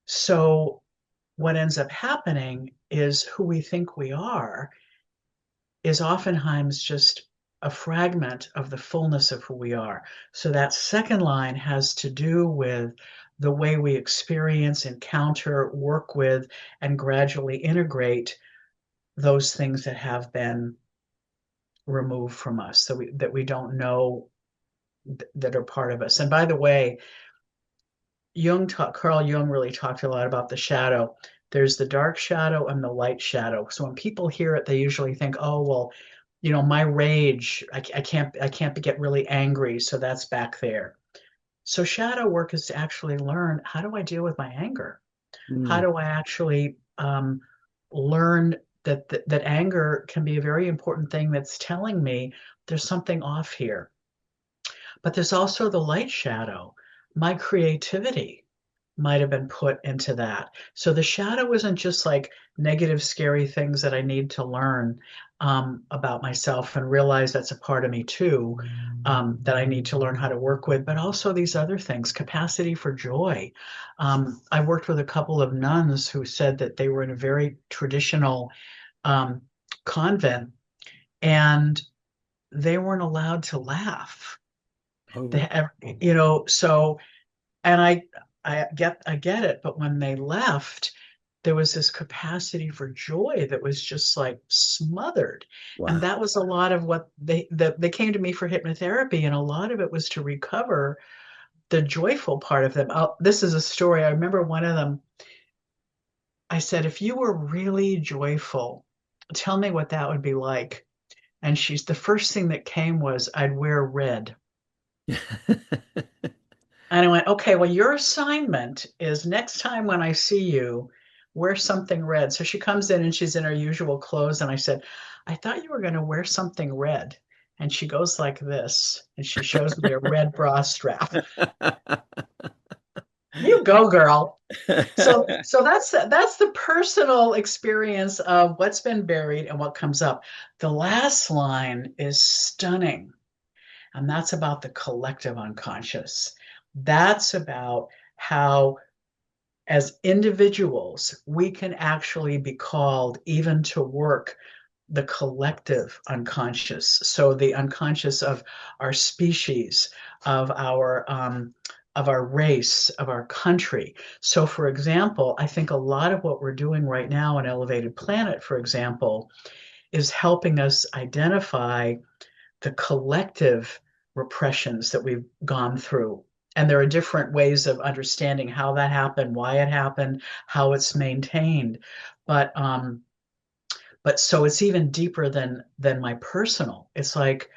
Speaker 2: So what ends up happening is who we think we are is oftentimes just a fragment of the fullness of who we are. So that second line has to do with the way we experience, encounter, work with, and gradually integrate those things that have been removed from us, that we don't know that are part of us. And by the way, Carl Jung really talked a lot about the shadow. There's the dark shadow and the light shadow. So when people hear it, they usually think, oh, well, my rage, I can't get really angry. So that's back there. So shadow work is to actually learn, how do I deal with my anger? How
Speaker 1: Mm.
Speaker 2: do I actually learn that anger can be a very important thing that's telling me there's something off here. But there's also the light shadow. My creativity might have been put into that. So the shadow isn't just like negative, scary things that I need to learn about myself and realize that's a part of me too, that I need to learn how to work with, but also these other things, capacity for joy. I worked with a couple of nuns who said that they were in a very traditional um, convent, and they weren't allowed to laugh.
Speaker 1: Oh,
Speaker 2: They, so, and I get it, but when they left, there was this capacity for joy that was just like smothered. And
Speaker 1: wow.
Speaker 2: that was a lot of what they came to me for hypnotherapy, and a lot of it was to recover the joyful part of them. This is a story. I remember one of them, I said, if you were really joyful, tell me what that would be like. And the first thing that came was, I'd wear red. And I went, okay, well, your assignment is next time when I see you, wear something red. So she comes in and she's in her usual clothes. And I said, I thought you were going to wear something red. And she goes like this, and she shows me a red bra strap. You go, girl. So that's the personal experience of what's been buried and what comes up. The last line is stunning, and that's about the collective unconscious. That's about how, as individuals, we can actually be called even to work the collective unconscious. So the unconscious of our species, of our race, of our country. So, for example, I think a lot of what we're doing right now in Elevated Planet, for example, is helping us identify the collective repressions that we've gone through. And there are different ways of understanding how that happened, why it happened, how it's maintained. But so it's even deeper than my personal. It's like,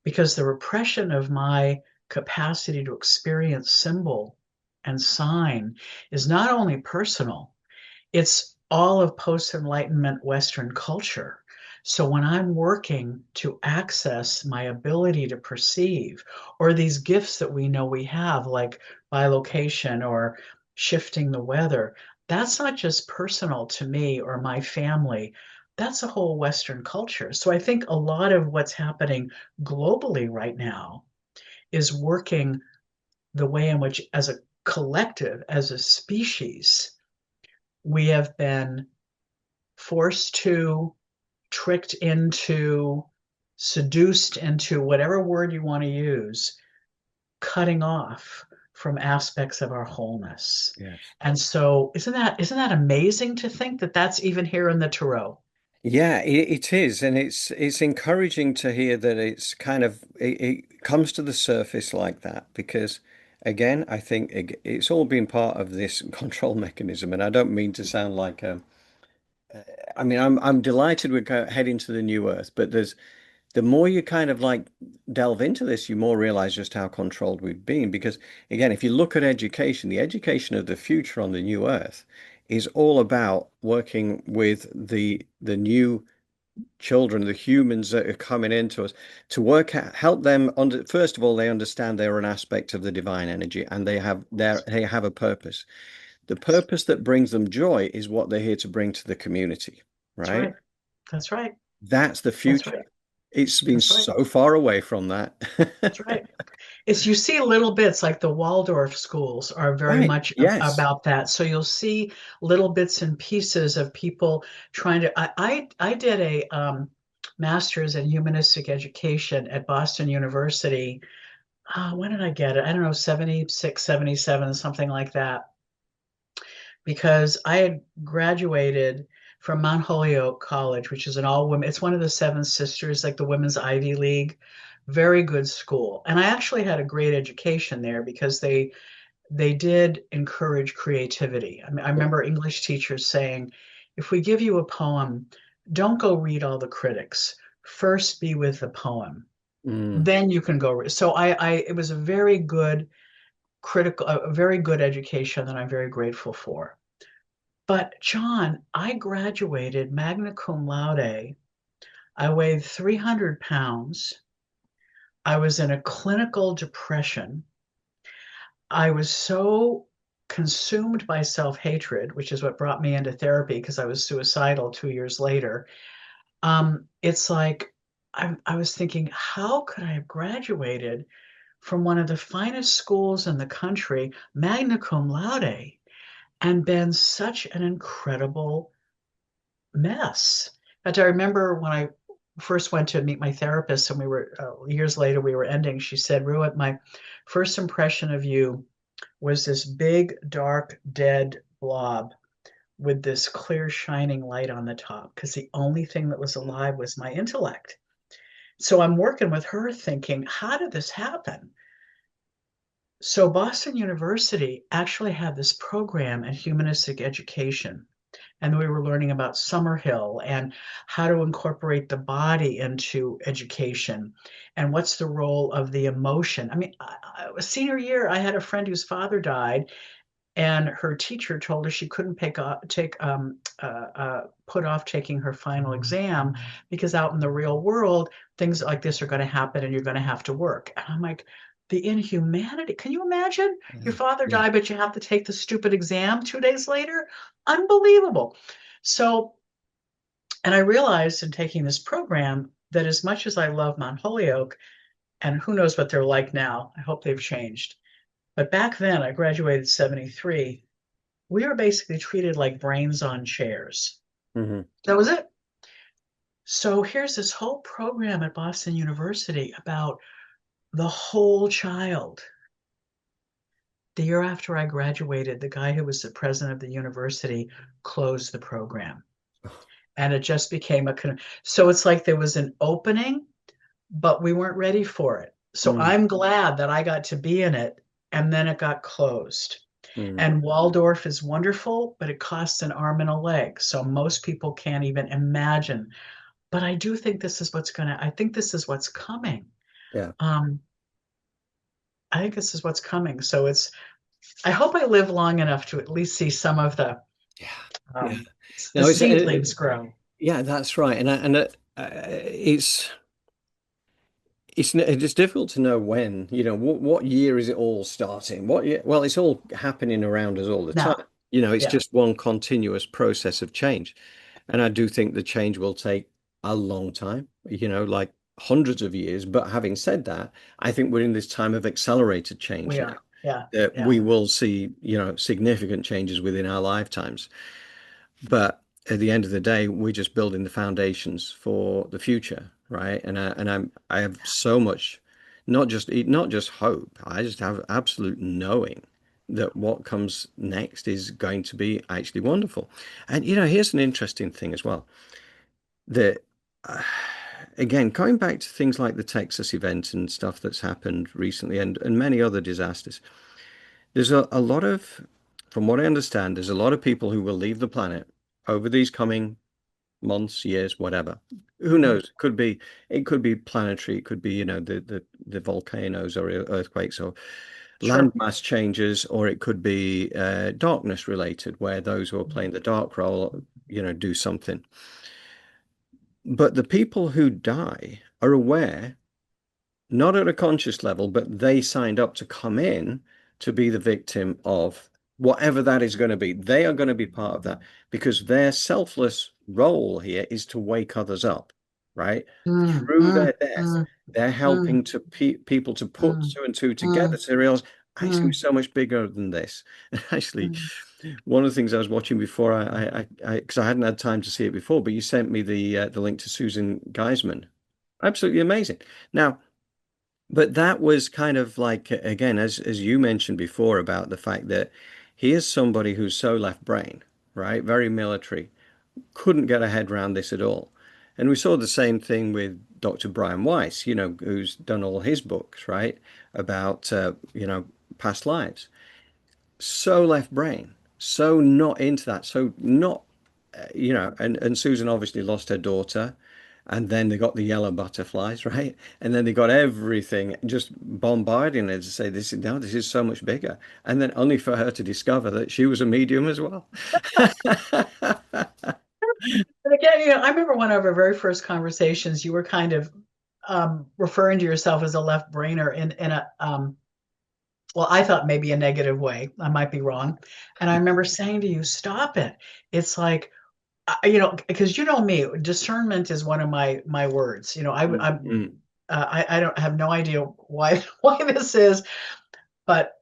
Speaker 2: because the repression of my capacity to experience symbol and sign is not only personal, it's all of post-enlightenment Western culture. So when I'm working to access my ability to perceive, or these gifts that we know we have, like bilocation or shifting the weather, that's not just personal to me or my family. That's a whole Western culture. So I think a lot of what's happening globally right now is working the way in which, as a collective, as a species, we have been forced to, tricked into, seduced into, whatever word you want to use, cutting off from aspects of our wholeness.
Speaker 1: Yes.
Speaker 2: And so isn't that amazing to think that that's even here in the Tarot?
Speaker 1: Yeah, it is, and it's encouraging to hear that it's kind of it comes to the surface like that because again, I think it's all been part of this control mechanism, and I don't mean to sound like I mean I'm delighted we're heading to the new Earth, but there's the more you kind of like delve into this, you more realize just how controlled we've been. Because again, if you look at education, the education of the future on the new Earth is all about working with the new children, the humans that are coming into us, to work out, help them under, first of all, they understand they're an aspect of the divine energy and they have a purpose. The purpose that brings them joy is what they're here to bring to the community,
Speaker 2: That's
Speaker 1: right?
Speaker 2: right. That's right.
Speaker 1: That's the
Speaker 2: That's
Speaker 1: future.
Speaker 2: right.
Speaker 1: It's been
Speaker 2: That's right.
Speaker 1: so far away from that.
Speaker 2: That's right. Is you see little bits like the Waldorf schools are very
Speaker 1: Right.
Speaker 2: much
Speaker 1: Yes.
Speaker 2: about that. So you'll see little bits and pieces of people trying to. I did a master's in humanistic education at Boston University. When did I get it? I don't know, 76, 77, something like that. Because I had graduated from Mount Holyoke College, which is an all women, it's one of the Seven Sisters, like the Women's Ivy League. Very good school. And I actually had a great education there because they did encourage creativity. I mean, I
Speaker 1: Yeah.
Speaker 2: remember English teachers saying, if we give you a poem, don't go read all the critics. First be with the poem.
Speaker 1: Mm.
Speaker 2: Then you can go read. So it was a very good critical, a very good education that I'm very grateful for. But John, I graduated magna cum laude. I weighed 300 pounds. I was in a clinical depression. I was so consumed by self-hatred, which is what brought me into therapy because I was suicidal 2 years later. It's like I was thinking, how could I have graduated from one of the finest schools in the country, magna cum laude, and been such an incredible mess? But I remember when I first went to meet my therapist, and we were years later, we were ending. She said, Ruah, my first impression of you was this big, dark, dead blob with this clear, shining light on the top, because the only thing that was alive was my intellect. So I'm working with her thinking, how did this happen? So Boston University actually had this program in humanistic education. And we were learning about Summerhill and how to incorporate the body into education and what's the role of the emotion. I mean, senior year, I had a friend whose father died, and her teacher told her she couldn't put off taking her final exam because out in the real world, things like this are going to happen and you're going to have to work. And I'm like, the inhumanity. Can you imagine? Your father
Speaker 1: Yeah.
Speaker 2: died, but you have to take the stupid exam 2 days later? Unbelievable. So, and I realized in taking this program that as much as I love Mount Holyoke, and who knows what they're like now, I hope they've changed. But back then, I graduated 73. We were basically treated like brains on chairs.
Speaker 1: Hmm.
Speaker 2: That was it. So here's this whole program at Boston University about the whole child. The year after I graduated, the guy who was the president of the university closed the program. And it just became so it's like there was an opening, but we weren't ready for it. So
Speaker 1: Mm,
Speaker 2: I'm glad that I got to be in it, and then it got closed.
Speaker 1: mm,
Speaker 2: And Waldorf is wonderful, but it costs an arm and a leg. So most people can't even imagine. But I do think I think this is what's coming.
Speaker 1: yeah.
Speaker 2: Um, I think this is what's coming. So I hope I live long enough to at least see some of
Speaker 1: Yeah. Yeah.
Speaker 2: um, the
Speaker 1: No,
Speaker 2: seedlings grow.
Speaker 1: yeah, that's right. It's difficult to know when, what year is it all starting? What year? Well, it's all happening around us all the time.
Speaker 2: Now,
Speaker 1: It's
Speaker 2: yeah,
Speaker 1: just one continuous process of change. And I do think the change will take a long time, like hundreds of years. But having said that, I think we're in this time of accelerated change
Speaker 2: we
Speaker 1: now,
Speaker 2: are. Yeah,
Speaker 1: that
Speaker 2: yeah,
Speaker 1: we will see, significant changes within our lifetimes. But at the end of the day, we're just building the foundations for the future, right? I have so much, not just hope. I just have absolute knowing that what comes next is going to be actually wonderful. And here's an interesting thing as well. That uh, again, going back to things like the Texas event and stuff that's happened recently, and many other disasters. There's a lot of, from what I understand, there's a lot of people who will leave the planet over these coming months, years, whatever. Who
Speaker 2: mhm,
Speaker 1: knows? It could be planetary. It could be, the volcanoes or earthquakes or
Speaker 2: sure.
Speaker 1: landmass changes, or it could be darkness related, where those who are playing the dark role, do something. But the people who die are aware, not at a conscious level, but they signed up to come in to be the victim of whatever that is going to be. They are going to be part of that because their selfless role here is to wake others up, right?
Speaker 2: Mm,
Speaker 1: Through
Speaker 2: mm,
Speaker 1: their death,
Speaker 2: mm,
Speaker 1: they're
Speaker 2: mm,
Speaker 1: helping to people to put
Speaker 2: mm,
Speaker 1: two and two together
Speaker 2: mm,
Speaker 1: to realize actually we're
Speaker 2: mm,
Speaker 1: so much bigger than this. Actually,
Speaker 2: mm.
Speaker 1: one of the things I was watching before, because I hadn't had time to see it before, but you sent me the link to Susan Geisman. Absolutely amazing. Now, but that was kind of like, again, as you mentioned before about the fact that he is somebody who's so left brain, right? Very military, couldn't get a head around this at all. And we saw the same thing with Dr. Brian Weiss, who's done all his books, right? About, past lives. So left brain, so not into that, so not, and Susan obviously lost her daughter, and then they got the yellow butterflies, right? And then they got everything just bombarding her to say, this is so much bigger. And then only for her to discover that she was a medium as well.
Speaker 2: And again, I remember one of our very first conversations, you were kind of referring to yourself as a left brainer in a well, I thought maybe a negative way. I might be wrong. And I remember saying to you, stop it. It's like, because you know me, discernment is one of my words.
Speaker 1: Mm,
Speaker 2: I don't have no idea why why this is, but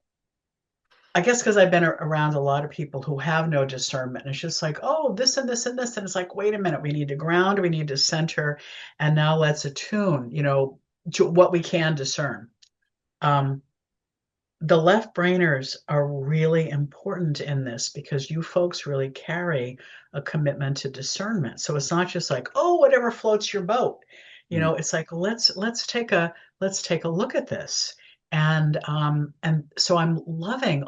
Speaker 2: I guess because I've been around a lot of people who have no discernment. And it's just like, oh, this and this and this. And it's like, wait a minute, we need to ground, we need to center, and now let's attune, to what we can discern. Um, the left brainers are really important in this because you folks really carry a commitment to discernment. So it's not just like, oh, whatever floats your boat.
Speaker 1: mm,
Speaker 2: It's like let's take a look at this. And so I'm loving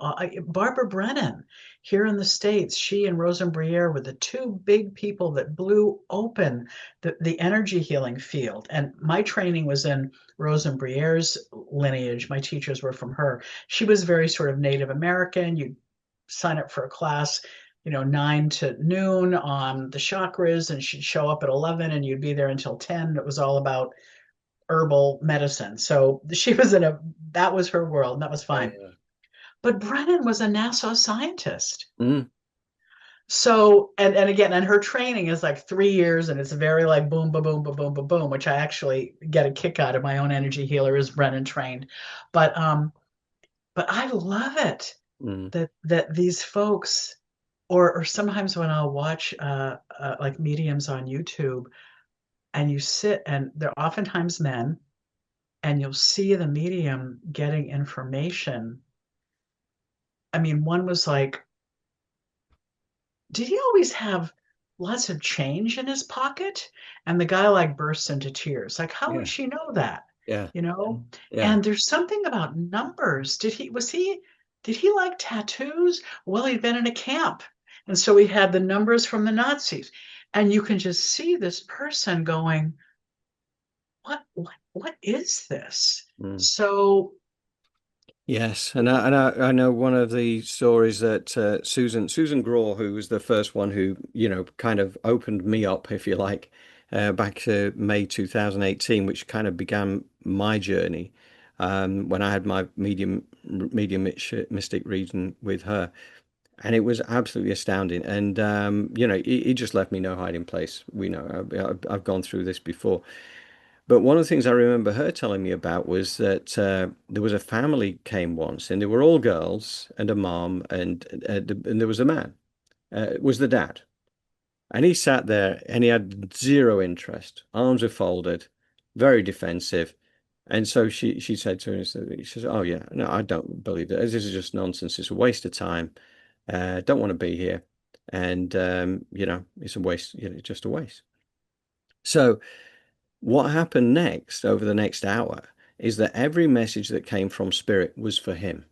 Speaker 2: Barbara Brennan here in the States. She and Rosenbriere were the two big people that blew open the energy healing field. And my training was in Rosenbriere's lineage. My teachers were from her. She was very sort of Native American. You sign up for a class, 9 to noon on the chakras, and she'd show up at 11 and you'd be there until 10. It was all about herbal medicine. So she was that was her world, and that was fine.
Speaker 1: Yeah.
Speaker 2: But Brennan was a NASA scientist.
Speaker 1: Mm.
Speaker 2: So, and again, and her training is like 3 years, and it's very like boom, boom, boom, boom, boom, boom, boom, which I actually get a kick out of. My own energy healer is Brennan trained. But I love it
Speaker 1: Mm.
Speaker 2: that these folks, or sometimes when I'll watch like mediums on YouTube, and you sit, and they're oftentimes men, and you'll see the medium getting information. I mean, one was like, did he always have lots of change in his pocket? And the guy like bursts into tears. Like, how would
Speaker 1: Yeah.
Speaker 2: she know that?
Speaker 1: Yeah.
Speaker 2: You know?
Speaker 1: Yeah.
Speaker 2: And there's something about numbers. Did he like tattoos? Well, he'd been in a camp. And so he had the numbers from the Nazis. And you can just see this person going, what is this?
Speaker 1: Mm.
Speaker 2: So,
Speaker 1: Yes, and I know one of the stories that Susan Graw, who was the first one who kind of opened me up, if you like, back to May 2018, which kind of began my journey when I had my mystic reading with her, and it was absolutely astounding. And it just left me no hiding place. We know I've gone through this before. But one of the things I remember her telling me about was that there was a family came once, and they were all girls and a mom, and there was a man. It was the dad, and he sat there and he had zero interest. Arms were folded, very defensive. And so she said to him, she says, "Oh yeah, no, I don't believe that. This is just nonsense. It's a waste of time. Don't want to be here, and it's a waste. Just a waste." So. What happened next, over the next hour, is that every message that came from Spirit was for him.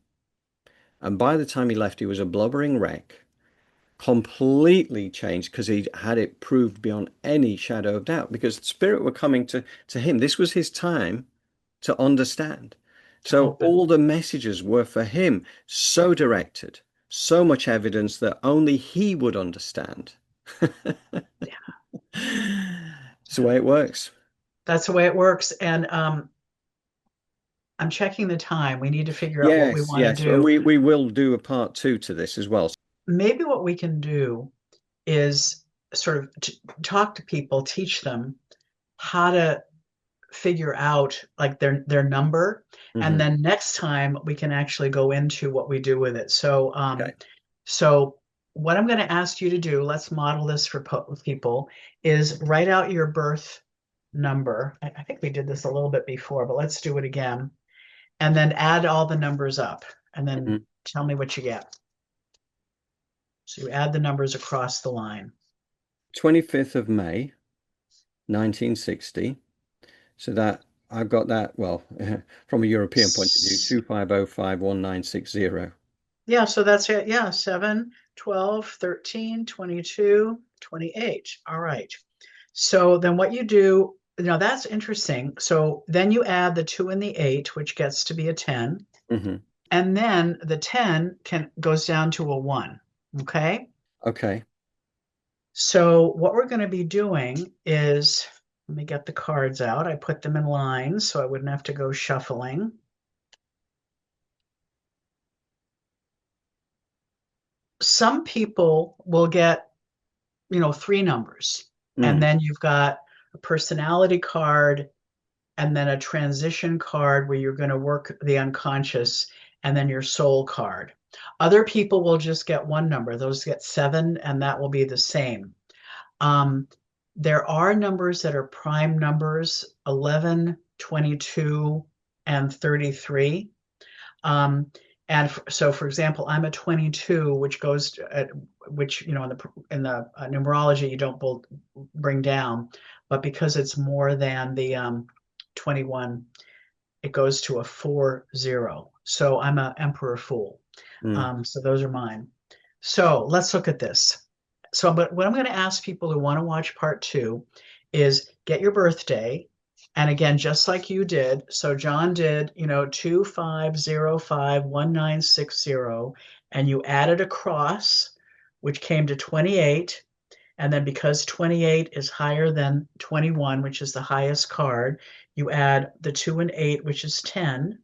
Speaker 1: And by the time he left, he was a blubbering wreck, completely changed because he had it proved beyond any shadow of doubt because Spirit were coming to him. This was his time to understand.
Speaker 2: to
Speaker 1: So
Speaker 2: open.
Speaker 1: all the messages were for him, so directed, so much evidence that only he would understand.
Speaker 2: Yeah,
Speaker 1: It's the way it works.
Speaker 2: that's the way it works. And I'm checking the time. We need to figure out what we
Speaker 1: Yes,
Speaker 2: want to
Speaker 1: yes. And
Speaker 2: do.
Speaker 1: we will do a part two to this as well.
Speaker 2: Maybe what we can do is sort of talk to people, teach them how to figure out like their number, and
Speaker 1: Hmm.
Speaker 2: then next time we can actually go into what we do with it.
Speaker 1: Okay.
Speaker 2: So what I'm going to ask you to do, let's model this for people, is write out your birth number. I think we did this a little bit before, but let's do it again. And then add all the numbers up, and then
Speaker 1: Mhm.
Speaker 2: tell me what you get. So you add the numbers across the line.
Speaker 1: 25th of May, 1960. So that I've got that, well, from a European point of view, 25051960.
Speaker 2: Yeah, so that's it. Yeah, 7, 12, 13, 22, 28. All right. So then what you do, that's interesting. So then you add the 2 and the 8, which gets to be a 10.
Speaker 1: Hmm.
Speaker 2: And then the 10 goes down to a 1. Okay.
Speaker 1: Okay.
Speaker 2: So what we're going to be doing is, let me get the cards out. I put them in lines so I wouldn't have to go shuffling. Some people will get, 3 numbers, and
Speaker 1: Mm.
Speaker 2: then you've got a personality card, and then a transition card where you're going to work the unconscious, and then your soul card. Other people will just get 1 number. Those get 7, and that will be the same. Um, there are numbers that are prime numbers: 11, 22, and 33. Um, and so, for example, I'm a 22, which goes to, which in the numerology you don't bring down, but because it's more than the 21, it goes to a 4-0. So I'm a Emperor Fool.
Speaker 1: Mm.
Speaker 2: So those are mine. So let's look at this. So, but what I'm going to ask people who want to watch part two is get your birthday. And again, just like you did. So John did, 25051960. and you added a cross, which came to 28. And then because 28 is higher than 21, which is the highest card, you add the 2 and 8, which is 10.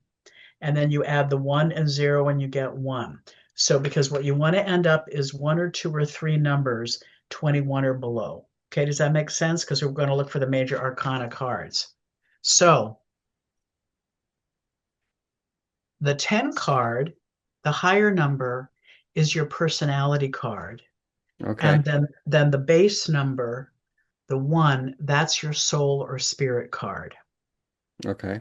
Speaker 2: And then you add the 1 and 0 and you get 1. So because what you want to end up is one or two or three numbers, 21 or below. Okay, does that make sense? Because we're going to look for the major arcana cards. So the 10 card, the higher number, is your personality card.
Speaker 1: Okay.
Speaker 2: And then the base number, the 1, that's your soul or spirit card.
Speaker 1: Okay.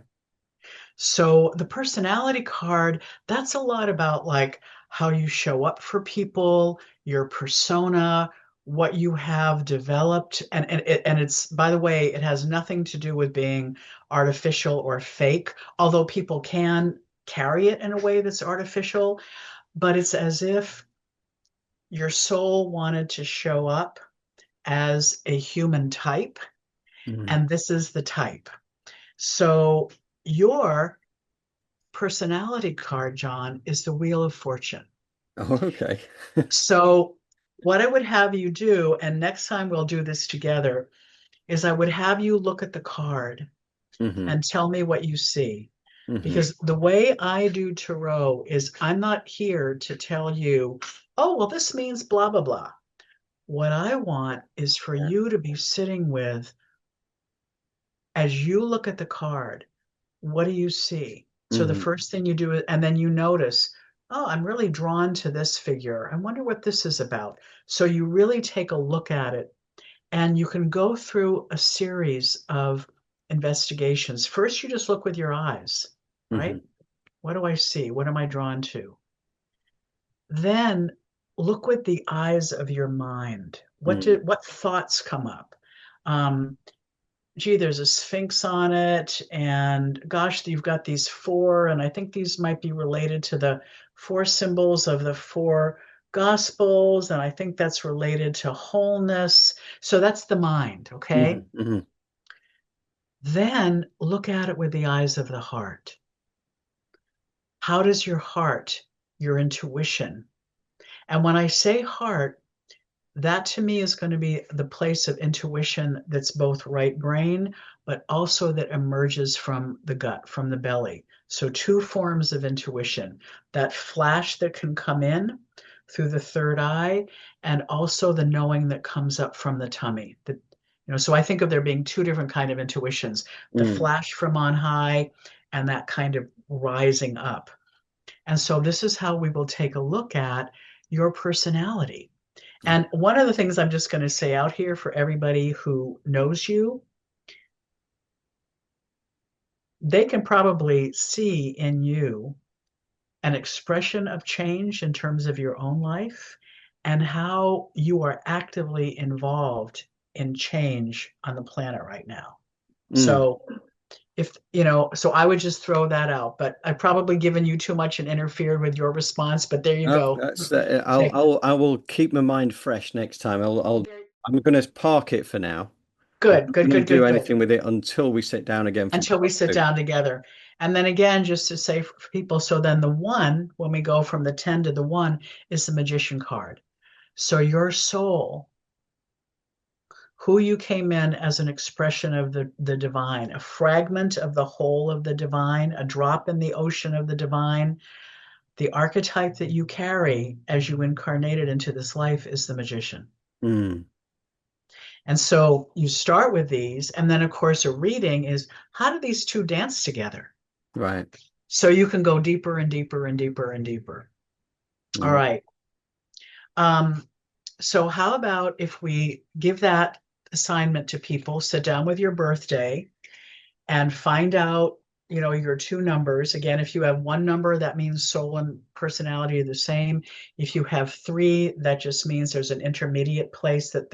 Speaker 2: So the personality card, that's a lot about like how you show up for people, your persona, what you have developed. And it's, by the way, it has nothing to do with being artificial or fake, although people can carry it in a way that's artificial, but it's as if your soul wanted to show up as a human type,
Speaker 1: Mm.
Speaker 2: and this is the type. So your personality card, John, is the Wheel of Fortune.
Speaker 1: Oh, okay.
Speaker 2: So, what I would have you do, and next time we'll do this together, is I would have you look at the card
Speaker 1: Hmm.
Speaker 2: and tell me what you see.
Speaker 1: Hmm.
Speaker 2: Because the way I do tarot is I'm not here to tell you, oh, well, this means blah, blah, blah. What I want is for
Speaker 1: Yeah.
Speaker 2: you to be sitting with, as you look at the card, what do you see? So the
Speaker 1: Hmm.
Speaker 2: first thing you do, and then you notice, oh, I'm really drawn to this figure. I wonder what this is about. So you really take a look at it, and you can go through a series of investigations. First, you just look with your eyes,
Speaker 1: Hmm.
Speaker 2: right? What do I see? What am I drawn to? Then look with the eyes of your mind.
Speaker 1: Mm.
Speaker 2: What thoughts come up? Um, Gee, there's a sphinx on it, and gosh, you've got these four, and I think these might be related to the four symbols of the four gospels, and I think that's related to wholeness. So that's the mind,
Speaker 1: Hmm.
Speaker 2: okay?
Speaker 1: Hmm.
Speaker 2: Then look at it with the eyes of the heart. How does your heart, your intuition, and when I say heart, that to me is going to be the place of intuition that's both right brain, but also that emerges from the gut, from the belly. So, two forms of intuition, that flash that can come in through the third eye, and also the knowing that comes up from the tummy. So I think of there being two different kind of intuitions, the
Speaker 1: Mm.
Speaker 2: flash from on high and that kind of rising up. And so this is how we will take a look at your personality.
Speaker 1: Oh.
Speaker 2: And one of the things I'm just going to say out here for everybody who knows you, they can probably see in you an expression of change in terms of your own life and how you are actively involved in change on the planet right now.
Speaker 1: Mm.
Speaker 2: So so I would just throw that out, but I've probably given you too much and interfered with your response, but there you
Speaker 1: Oh,
Speaker 2: go.
Speaker 1: that's
Speaker 2: Take
Speaker 1: I will keep my mind fresh next time. I'm going to park it for now. I'm
Speaker 2: good,
Speaker 1: not
Speaker 2: good,
Speaker 1: going to
Speaker 2: good,
Speaker 1: do
Speaker 2: good, good.
Speaker 1: anything with it until we sit down again for
Speaker 2: Until we
Speaker 1: part
Speaker 2: sit
Speaker 1: two.
Speaker 2: down together. And then again, just to say for people, so then the one, when we go from the 10 to the one, is the magician card. So your soul, who you came in as an expression of the divine, a fragment of the whole of the divine, a drop in the ocean of the divine, the archetype that you carry as you incarnated into this life is the magician.
Speaker 1: Mm.
Speaker 2: And so you start with these, and then of course a reading is how do these two dance together?
Speaker 1: Right.
Speaker 2: So you can go deeper and deeper and deeper and deeper. All
Speaker 1: Mm.
Speaker 2: right. Um, so how about if we give that assignment to people, sit down with your birthday and find out, your two numbers. Again, if you have one number, that means soul and personality are the same. If you have three, that just means there's an intermediate place that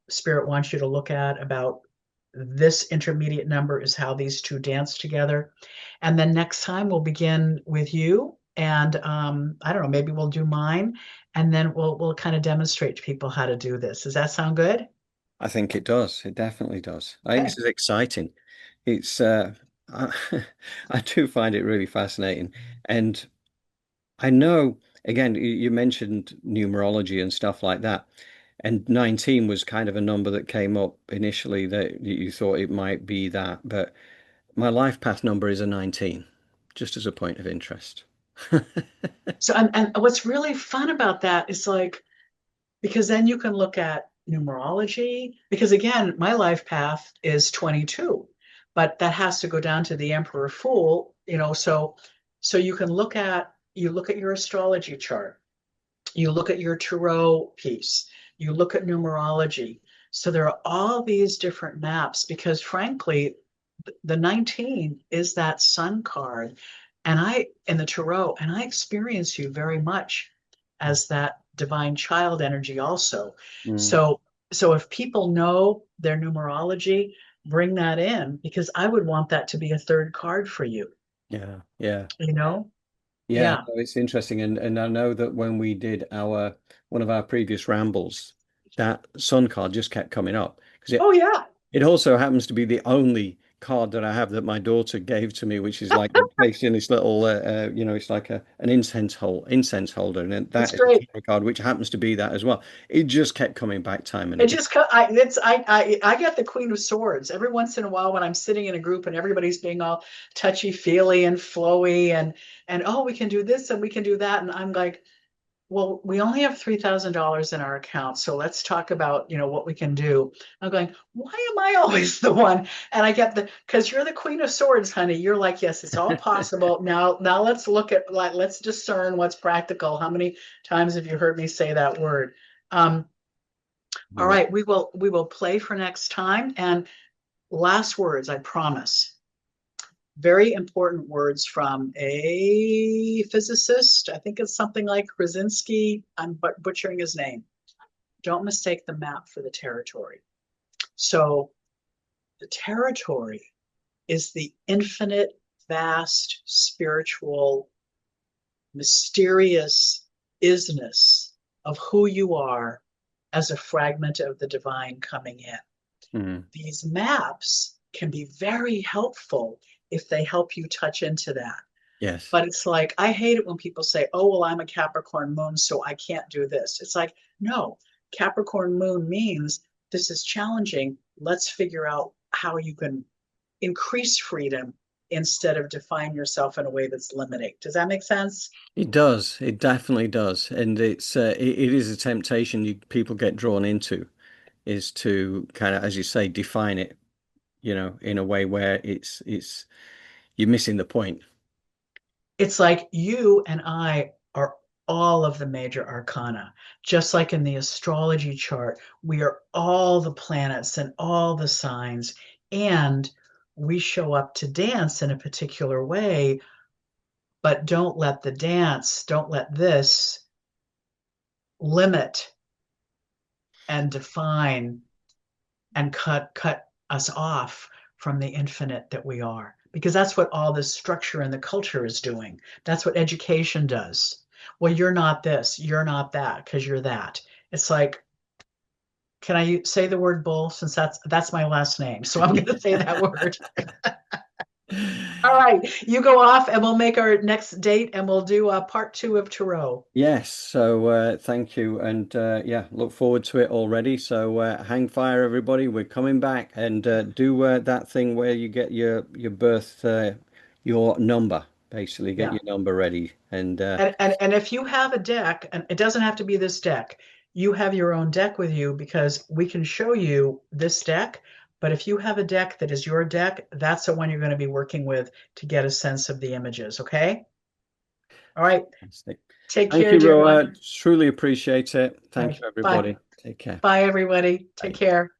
Speaker 2: spirit wants you to look at about this intermediate number is how these two dance together. And then next time we'll begin with you. And I don't know, maybe we'll do mine, and then we'll kind of demonstrate to people how to do this. Does that sound good?
Speaker 1: I think it does. It definitely does. I think
Speaker 2: Okay.
Speaker 1: this is exciting. It's I, I do find it really fascinating. And I know. again, you mentioned numerology and stuff like that. And 19 was kind of a number that came up initially that you thought it might be that. But my life path number is a 19, just as a point of interest.
Speaker 2: So, and what's really fun about that is like, because then you can look at numerology, because again, my life path is 22, but that has to go down to the Emperor Fool, so you look at your astrology chart, you look at your tarot piece, you look at numerology. So there are all these different maps because frankly, the 19 is that sun card. And I, in the tarot, and I experience you very much as that divine child energy also.
Speaker 1: Mm,
Speaker 2: So, so if people know their numerology, bring that in because I would want that to be a third card for you,
Speaker 1: yeah, yeah.
Speaker 2: you know?
Speaker 1: Yeah,
Speaker 2: Yeah.
Speaker 1: no, it's interesting, and I know that when we did our one of our previous rambles, that sun card just kept coming up because
Speaker 2: Oh, yeah.
Speaker 1: it also happens to be the only card that I have that my daughter gave to me, which is like placed in this little, it's like an incense holder, and
Speaker 2: That's
Speaker 1: that is a
Speaker 2: great.
Speaker 1: tarot card, which happens to be that as well. It just kept coming back time and
Speaker 2: It
Speaker 1: again.
Speaker 2: just I get the Queen of Swords every once in a while when I'm sitting in a group and everybody's being all touchy feely and flowy and oh we can do this and we can do that and I'm like, well, we only have $3,000 in our account, so let's talk about what we can do. I'm going, why am I always the one? And I get because you're the Queen of Swords, honey. You're like, yes, it's all possible. Now let's look at like let's discern what's practical. How many times have you heard me say that word? Um, all
Speaker 1: Yeah.
Speaker 2: right, we will play for next time. And last words, I promise. Very important words from a physicist. I think it's something like Krasinski. I'm butchering his name. Don't mistake the map for the territory. So the territory is the infinite, vast, spiritual, mysterious isness of who you are as a fragment of the divine coming in.
Speaker 1: Mm,
Speaker 2: These maps can be very helpful if they help you touch into that.
Speaker 1: yes.
Speaker 2: But it's like, I hate it when people say, oh, well, I'm a Capricorn moon, so I can't do this. It's like, no, Capricorn moon means this is challenging. Let's figure out how you can increase freedom instead of define yourself in a way that's limiting. Does that make sense?
Speaker 1: It does. It definitely does, and it is a temptation people get drawn into is to kind of, as you say, define it, in a way where it's you're missing the point.
Speaker 2: It's like you and I are all of the major arcana. Just like in the astrology chart, we are all the planets and all the signs, and we show up to dance in a particular way, but don't let this limit and define and cut us off from the infinite that we are. Because that's what all this structure in the culture is doing. That's what education does. Well, you're not this, you're not that, because you're that. It's like, can I say the word bull since that's my last name? So I'm going to say that word. All right, you go off and we'll make our next date and we'll do part two of Tarot.
Speaker 1: Yes, so thank you, and yeah, look forward to it already. So hang fire, everybody. We're coming back, and do that thing where you get your birth, your number, basically get
Speaker 2: Yeah.
Speaker 1: your number ready, and
Speaker 2: And if you have a deck, and it doesn't have to be this deck, you have your own deck with you because we can show you this deck. But if you have a deck that is your deck, that's the one you're going to be working with to get a sense of the images. Okay. All right.
Speaker 1: fantastic.
Speaker 2: Take
Speaker 1: Thank
Speaker 2: care,
Speaker 1: you,
Speaker 2: dear
Speaker 1: Roa.
Speaker 2: one.
Speaker 1: Truly appreciate it. Thank
Speaker 2: Okay.
Speaker 1: you,
Speaker 2: Bye.
Speaker 1: everybody. Take care.
Speaker 2: Bye, everybody. Take
Speaker 1: Bye.
Speaker 2: care.